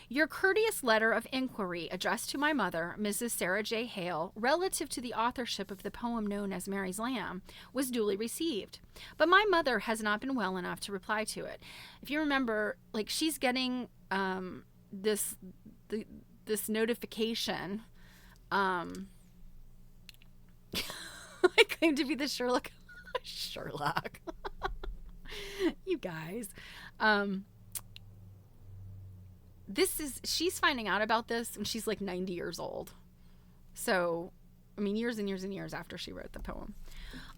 Your courteous letter of inquiry addressed to my mother, Mrs. Sarah J. Hale, relative to the authorship of the poem known as Mary's Lamb, was duly received, but my mother has not been well enough to reply to it. If you remember, like, she's getting this notification. I claim to be the Sherlock. You guys. She's finding out about this when she's like 90 years old. So, I mean, years and years and years after she wrote the poem.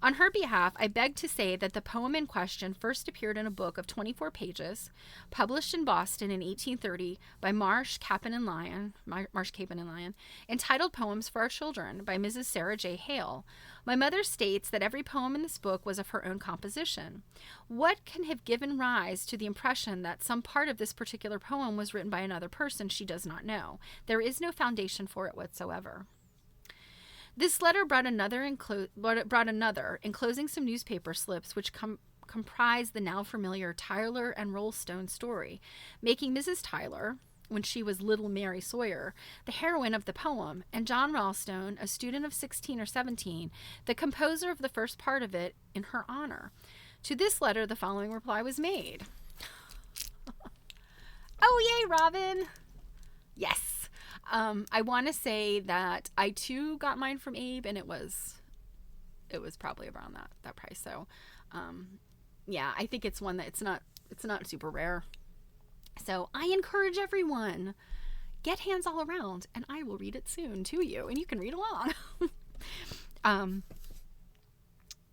On her behalf, I beg to say that the poem in question first appeared in a book of 24 pages, published in Boston in 1830 by Marsh, Capon and Lyon, entitled Poems for Our Children by Mrs. Sarah J. Hale. My mother states that every poem in this book was of her own composition. What can have given rise to the impression that some part of this particular poem was written by another person, she does not know. There is no foundation for it whatsoever. This letter brought another, enclosing some newspaper slips which comprise the now familiar Tyler and Ralston story, making Mrs. Tyler, when she was little Mary Sawyer, the heroine of the poem, and John Ralston, a student of 16 or 17, the composer of the first part of it in her honor. To this letter, the following reply was made. Oh, yay, Robin! Yes. I want to say that I too got mine from Abe, and it was probably around that price. So, yeah, I think it's one that it's not super rare. So I encourage everyone, get Hands All Around, and I will read it soon to you, and you can read along.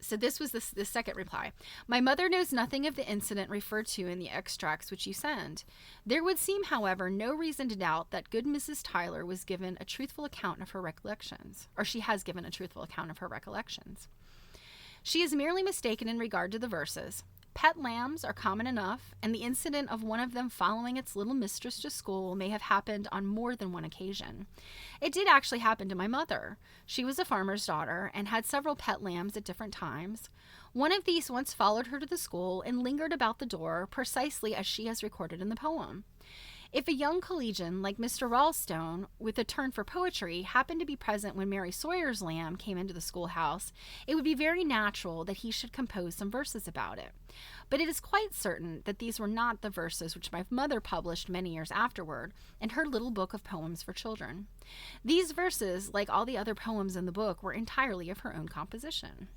So this was the second reply. My mother knows nothing of the incident referred to in the extracts which you send. There would seem, however, no reason to doubt that good Mrs. Tyler was given a truthful account of her recollections, or she has given a truthful account of her recollections. She is merely mistaken in regard to the verses. Pet lambs are common enough, and the incident of one of them following its little mistress to school may have happened on more than one occasion. It did actually happen to my mother. She was a farmer's daughter and had several pet lambs at different times. One of these once followed her to the school and lingered about the door, precisely as she has recorded in the poem. If a young collegian like Mr. Ralston, with a turn for poetry, happened to be present when Mary Sawyer's lamb came into the schoolhouse, it would be very natural that he should compose some verses about it. But it is quite certain that these were not the verses which my mother published many years afterward in her little book of poems for children. These verses, like all the other poems in the book, were entirely of her own composition.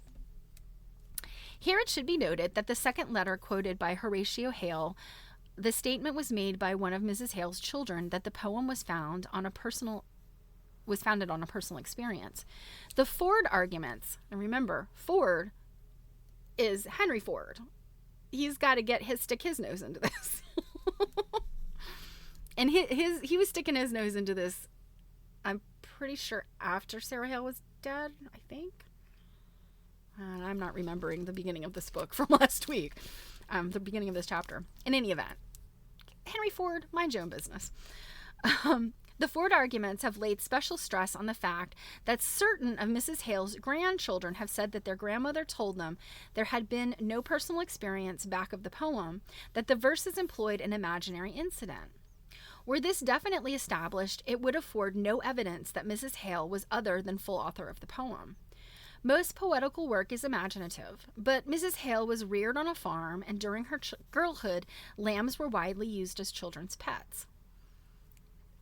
Here it should be noted that the second letter quoted by Horatio Hale, the statement was made by one of Mrs. Hale's children that the poem was founded on a personal experience. The Ford arguments, and remember, Ford is Henry Ford. He's got to stick his nose into this. And he was sticking his nose into this, I'm pretty sure, after Sarah Hale was dead, I think. And I'm not remembering the beginning of this book from last week. The beginning of this chapter. In any event, Henry Ford, mind your own business. The Ford arguments have laid special stress on the fact that certain of Mrs. Hale's grandchildren have said that their grandmother told them there had been no personal experience back of the poem, that the verses employed an imaginary incident. Were this definitely established, it would afford no evidence that Mrs. Hale was other than full author of the poem. Most poetical work is imaginative, but Mrs. Hale was reared on a farm, and during her girlhood, lambs were widely used as children's pets.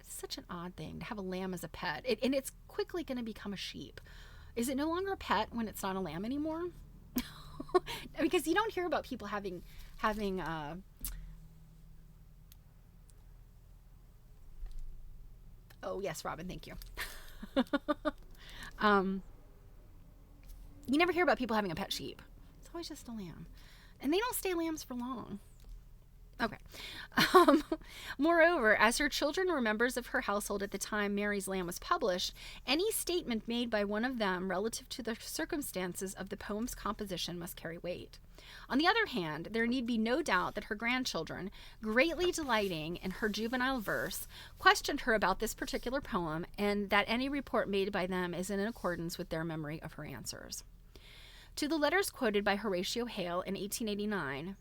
It's such an odd thing to have a lamb as a pet, and it's quickly going to become a sheep. Is it no longer a pet when it's not a lamb anymore? Because you don't hear about people having oh yes, Robin, thank you. You never hear about people having a pet sheep. It's always just a lamb, and they don't stay lambs for long. Okay. Moreover, as her children were members of her household at the time Mary's Lamb was published, any statement made by one of them relative to the circumstances of the poem's composition must carry weight. On the other hand, there need be no doubt that her grandchildren, greatly delighting in her juvenile verse, questioned her about this particular poem, and that any report made by them is in accordance with their memory of her answers. To the letters quoted by Horatio Hale in 1889,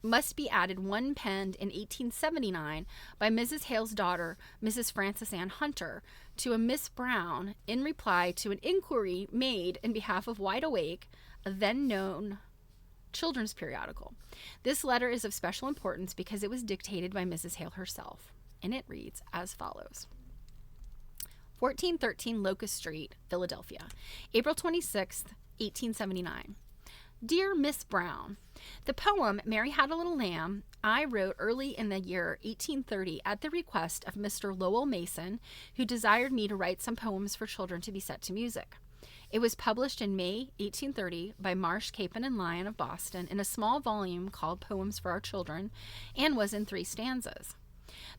must be added one penned in 1879 by Mrs. Hale's daughter, Mrs. Frances Ann Hunter, to a Miss Brown in reply to an inquiry made in behalf of Wide Awake, a then-known children's periodical. This letter is of special importance because it was dictated by Mrs. Hale herself, and it reads as follows. 1413 Locust Street, Philadelphia, April 26th, 1879. Dear Miss Brown, the poem Mary Had a Little Lamb I wrote early in the year 1830 at the request of Mr. Lowell Mason, who desired me to write some poems for children to be set to music. It was published in May 1830 by Marsh, Capon, and Lyon of Boston in a small volume called Poems for Our Children, and was in 3 stanzas.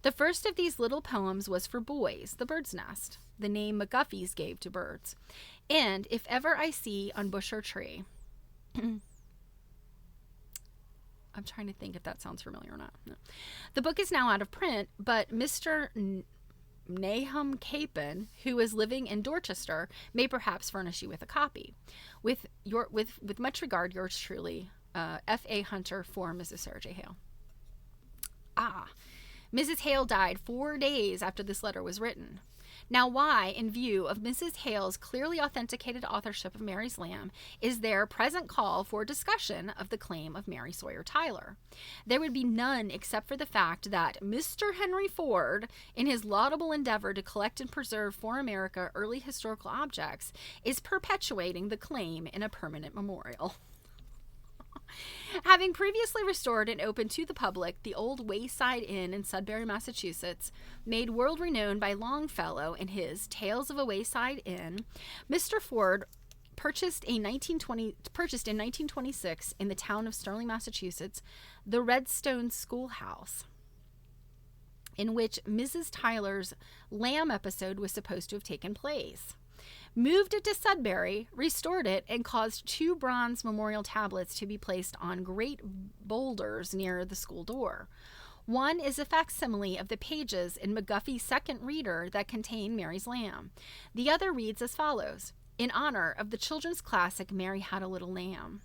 The first of these little poems was for boys, the bird's nest, the name McGuffey's gave to birds, and If Ever I See on Bush or Tree. I'm trying to think if that sounds familiar or not. No. The book is now out of print, but Mr. Nahum Capon, who is living in Dorchester, may perhaps furnish you with a copy. With much regard, yours truly, F.A. Hunter for Mrs. Sarah J. Hale. Mrs. Hale died 4 days after this letter was written. Now why, in view of Mrs. Hale's clearly authenticated authorship of Mary's Lamb, is there present call for discussion of the claim of Mary Sawyer Tyler? There would be none except for the fact that Mr. Henry Ford, in his laudable endeavor to collect and preserve for America early historical objects, is perpetuating the claim in a permanent memorial. Having previously restored and opened to the public the old Wayside Inn in Sudbury, Massachusetts, made world-renowned by Longfellow in his Tales of a Wayside Inn, Mr. Ford purchased in 1926 in the town of Sterling, Massachusetts, the Redstone Schoolhouse, in which Mrs. Tyler's Lamb episode was supposed to have taken place. Moved it to Sudbury, restored it, and caused 2 bronze memorial tablets to be placed on great boulders near the school door. One is a facsimile of the pages in McGuffey's second reader that contain Mary's Lamb. The other reads as follows: in honor of the children's classic Mary Had a Little Lamb,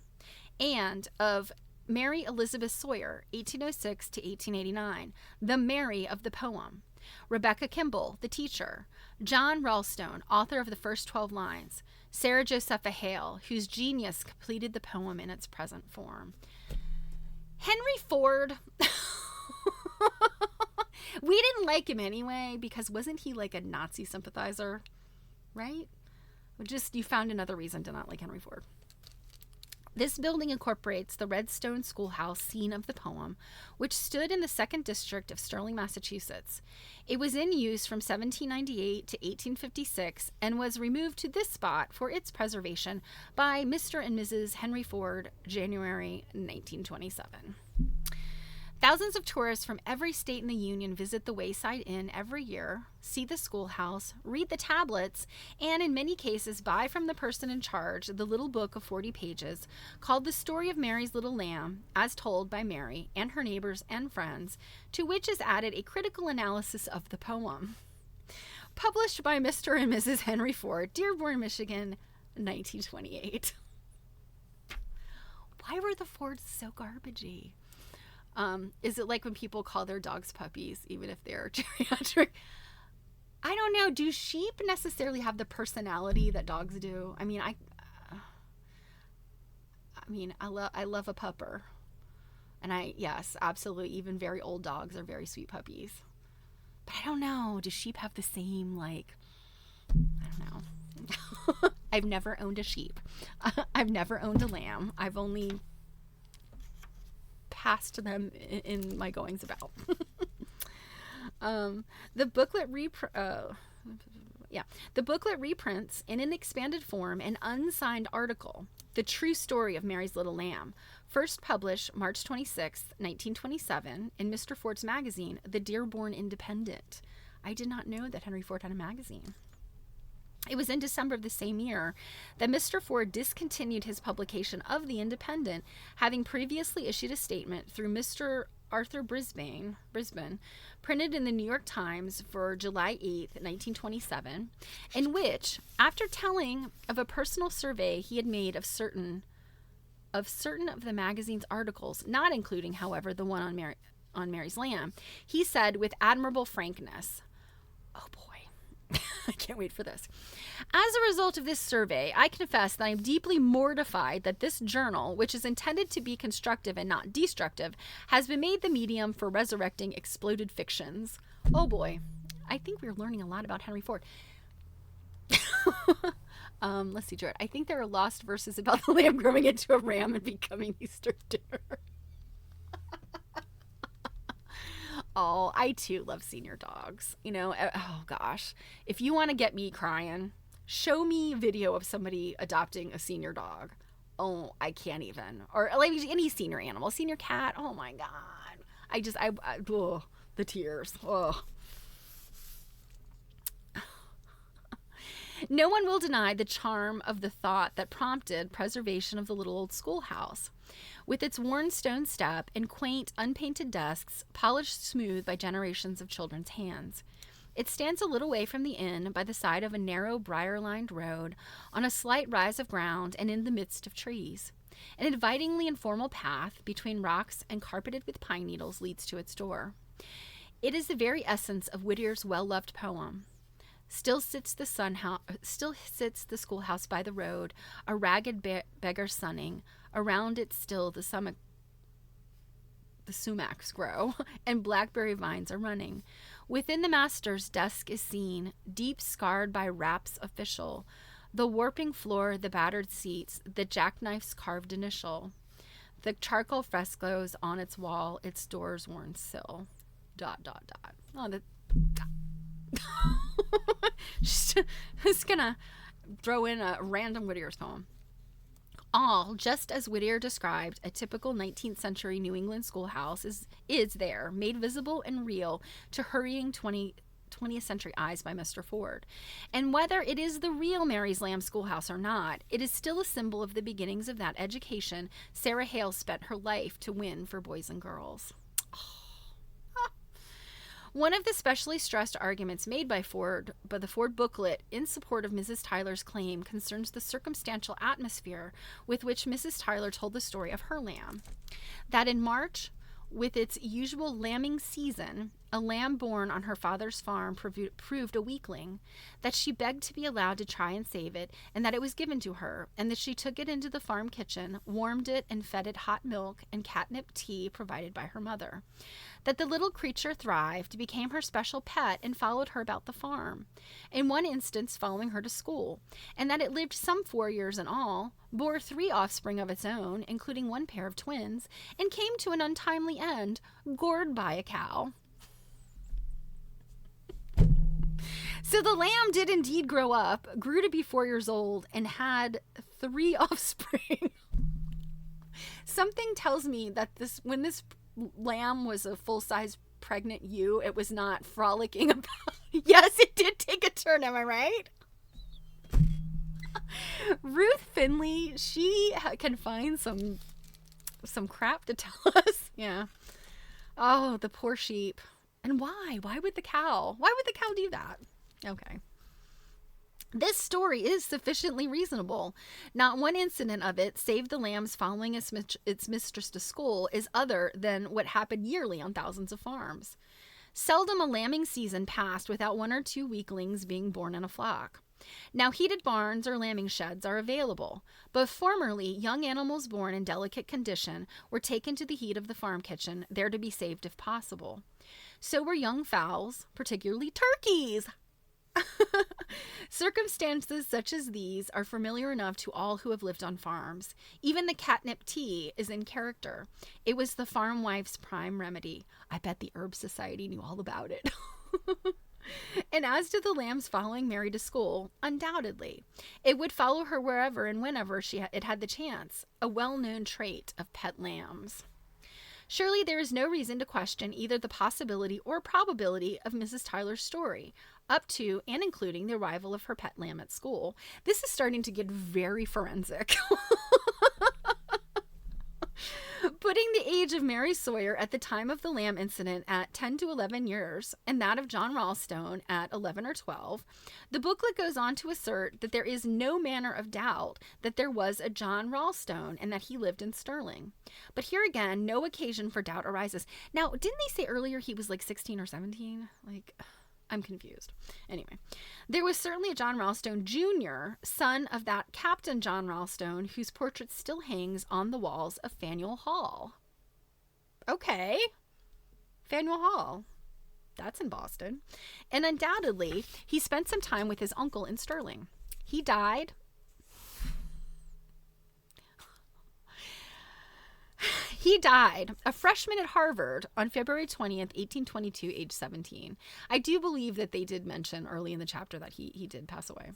and of Mary Elizabeth Sawyer, 1806 to 1889, the Mary of the poem. Rebecca Kimball, the teacher. John Ralston, author of the first 12 lines. Sarah Josepha Hale, whose genius completed the poem in its present form. Henry Ford. We didn't like him anyway, because wasn't he like a Nazi sympathizer? Right? You found another reason to not like Henry Ford. This building incorporates the Redstone Schoolhouse scene of the poem, which stood in the 2nd District of Sterling, Massachusetts. It was in use from 1798 to 1856 and was removed to this spot for its preservation by Mr. and Mrs. Henry Ford, January 1927. Thousands of tourists from every state in the Union visit the Wayside Inn every year, see the schoolhouse, read the tablets, and in many cases buy from the person in charge the little book of 40 pages called The Story of Mary's Little Lamb, as told by Mary and her neighbors and friends, to which is added a critical analysis of the poem. Published by Mr. and Mrs. Henry Ford, Dearborn, Michigan, 1928. Why were the Fords so garbagey? Is it like when people call their dogs puppies, even if they're geriatric? I don't know. Do sheep necessarily have the personality that dogs do? I mean, I love a pupper. And yes, absolutely. Even very old dogs are very sweet puppies. But I don't know. Do sheep have the same, like, I don't know. I've never owned a sheep. I've never owned a lamb. I've only passed them in my goings about. The booklet reprints in an expanded form an unsigned article, The True Story of Mary's Little Lamb, first published March 26, 1927 in Mr. Ford's magazine, The Dearborn Independent. I did not know that Henry Ford had a magazine. It was in December of the same year that Mr. Ford discontinued his publication of The Independent, having previously issued a statement through Mr. Arthur Brisbane, printed in the New York Times for July 8th, 1927, in which, after telling of a personal survey he had made of certain of the magazine's articles, not including, however, the one on Mary's Lamb, he said with admirable frankness, "Oh boy, I can't wait for this. As a result of this survey, I confess that I am deeply mortified that this journal, which is intended to be constructive and not destructive, has been made the medium for resurrecting exploded fictions." Oh boy, I think we're learning a lot about Henry Ford. Let's see, Jared. I think there are lost verses about the lamb growing into a ram and becoming Easter dinner. Oh, I too love senior dogs. You know, oh gosh. If you want to get me crying, show me video of somebody adopting a senior dog. Oh, I can't even. Or like any senior animal, senior cat. Oh my God. Oh, the tears. Oh. No one will deny the charm of the thought that prompted preservation of the little old schoolhouse. With its worn stone step and quaint, unpainted desks, polished smooth by generations of children's hands. It stands a little way from the inn by the side of a narrow, briar-lined road, on a slight rise of ground and in the midst of trees. An invitingly informal path between rocks and carpeted with pine needles leads to its door. It is the very essence of Whittier's well-loved poem. Still sits the schoolhouse by the road, a ragged beggar sunning. Around it still the sumacs grow, and blackberry vines are running. Within the master's desk is seen, deep scarred by raps official, the warping floor, the battered seats, the jackknife's carved initial, the charcoal frescoes on its wall, its door's worn sill. ... Oh, just gonna throw in a random Whittier's poem. All, just as Whittier described, a typical 19th century New England schoolhouse is there, made visible and real to hurrying 20th century eyes by Mr. Ford. And whether it is the real Mary's Lamb schoolhouse or not, it is still a symbol of the beginnings of that education Sarah Hale spent her life to win for boys and girls. One of the specially stressed arguments made by the Ford booklet in support of Mrs. Tyler's claim concerns the circumstantial atmosphere with which Mrs. Tyler told the story of her lamb. That in March, with its usual lambing season, a lamb born on her father's farm proved a weakling, that she begged to be allowed to try and save it, and that it was given to her, and that she took it into the farm kitchen, warmed it, and fed it hot milk and catnip tea provided by her mother. That the little creature thrived, became her special pet, and followed her about the farm, in one instance following her to school, and that it lived some 4 years in all, bore 3 offspring of its own, including 1 pair of twins, and came to an untimely end, gored by a cow. So the lamb did indeed grow up, grew to be 4 years old, and had 3 offspring. Something tells me that when this lamb was a full-size pregnant ewe, it was not frolicking about. Yes, it did take a turn, am I right? Ruth Finley, she can find some crap to tell us. Yeah. Oh, the poor sheep. And why? Why would the cow do that? Okay. This story is sufficiently reasonable. Not one incident of it, save the lambs following its mistress to school, is other than what happened yearly on thousands of farms. Seldom a lambing season passed without one or two weaklings being born in a flock. Now heated barns or lambing sheds are available, but formerly young animals born in delicate condition were taken to the heat of the farm kitchen, there to be saved if possible. So were young fowls, particularly turkeys. Circumstances such as these are familiar enough to all who have lived on farms. Even the catnip tea is in character. It was the farm wife's prime remedy. I bet the Herb Society knew all about it. And as to the lambs following Mary to school, undoubtedly, it would follow her wherever and whenever it had the chance, a well-known trait of pet lambs. Surely there is no reason to question either the possibility or probability of Mrs. Tyler's story, up to and including the arrival of her pet lamb at school. This is starting to get very forensic. Putting the age of Mary Sawyer at the time of the lamb incident at 10 to 11 years, and that of John Ralston at 11 or 12, the booklet goes on to assert that there is no manner of doubt that there was a John Ralston and that he lived in Stirling. But here again, no occasion for doubt arises. Now, didn't they say earlier he was like 16 or 17? I'm confused. Anyway, there was certainly a John Ralston Jr., son of that Captain John Ralston, whose portrait still hangs on the walls of Faneuil Hall. Okay. Faneuil Hall. That's in Boston. And undoubtedly, he spent some time with his uncle in Stirling. He died. He died a freshman at Harvard on February 20th, 1822, age 17. I do believe that they did mention early in the chapter that he did pass away.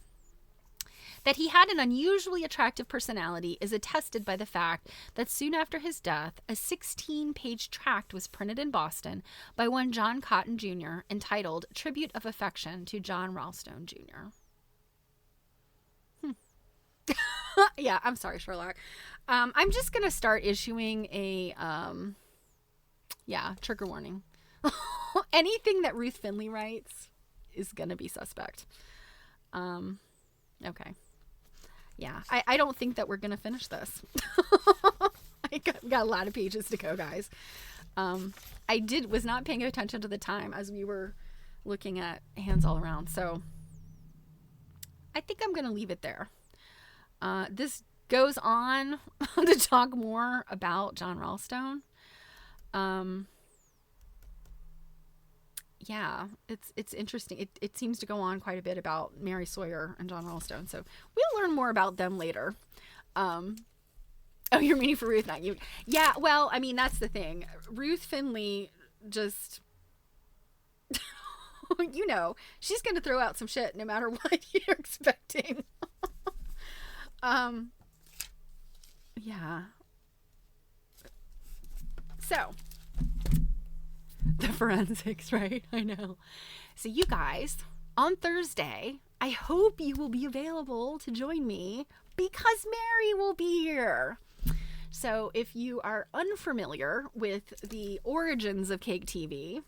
That he had an unusually attractive personality is attested by the fact that soon after his death, a 16-page tract was printed in Boston by one John Cotton Jr., entitled Tribute of Affection to John Ralston Jr. Yeah, I'm sorry, Sherlock. I'm just going to start issuing a, trigger warning. Anything that Ruth Finley writes is going to be suspect. Okay. Yeah, I don't think that we're going to finish this. I got a lot of pages to go, guys. I was not paying attention to the time as we were looking at Hands All Around, so I think I'm going to leave it there. This goes on to talk more about John Ralston. Yeah, it's interesting. It seems to go on quite a bit about Mary Sawyer and John Ralston, so we'll learn more about them later. Oh, you're meaning for Ruth, not you. Yeah, well, I mean, that's the thing. Ruth Finley just, she's going to throw out some shit no matter what you're expecting. Yeah. So, the forensics, right? I know. So you guys, on Thursday, I hope you will be available to join me because Mary will be here. So if you are unfamiliar with the origins of Cake TV,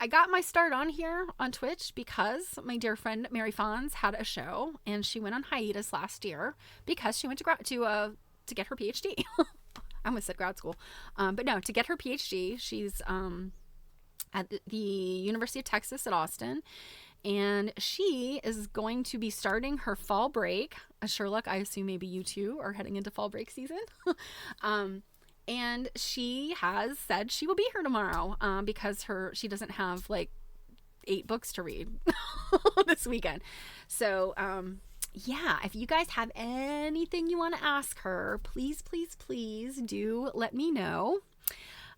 I got my start on here on Twitch because my dear friend Mary Fons had a show and she went on hiatus last year because she went to get her PhD. I almost said grad school. But no, to get her PhD. She's at the University of Texas at Austin. And she is going to be starting her fall break. Sherlock, I assume maybe you too are heading into fall break season. And she has said she will be here tomorrow because she doesn't have like 8 books to read this weekend. So, yeah, if you guys have anything you want to ask her, please, please, please do let me know.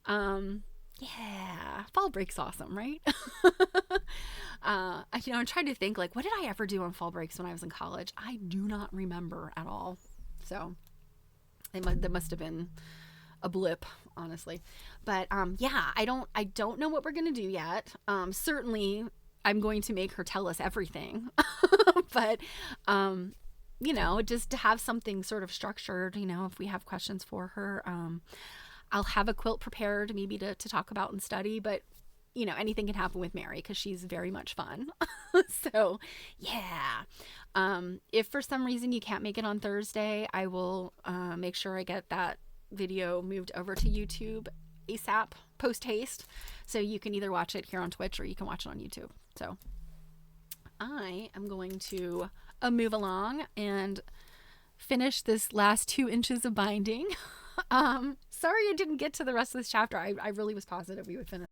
Yeah, fall break's awesome, right? I'm trying to think, like, what did I ever do on fall breaks when I was in college? I do not remember at all. So that must have been a blip, honestly. But yeah, I don't know what we're gonna do yet. Certainly I'm going to make her tell us everything. But just to have something sort of structured, if we have questions for her, I'll have a quilt prepared maybe to talk about and study. But you know, anything can happen with Mary because she's very much fun. So, yeah. If for some reason you can't make it on Thursday, I will make sure I get that video moved over to YouTube ASAP, post haste. So you can either watch it here on Twitch or you can watch it on YouTube. So I am going to move along and finish this last 2 inches of binding. Sorry I didn't get to the rest of this chapter. I really was positive we would finish.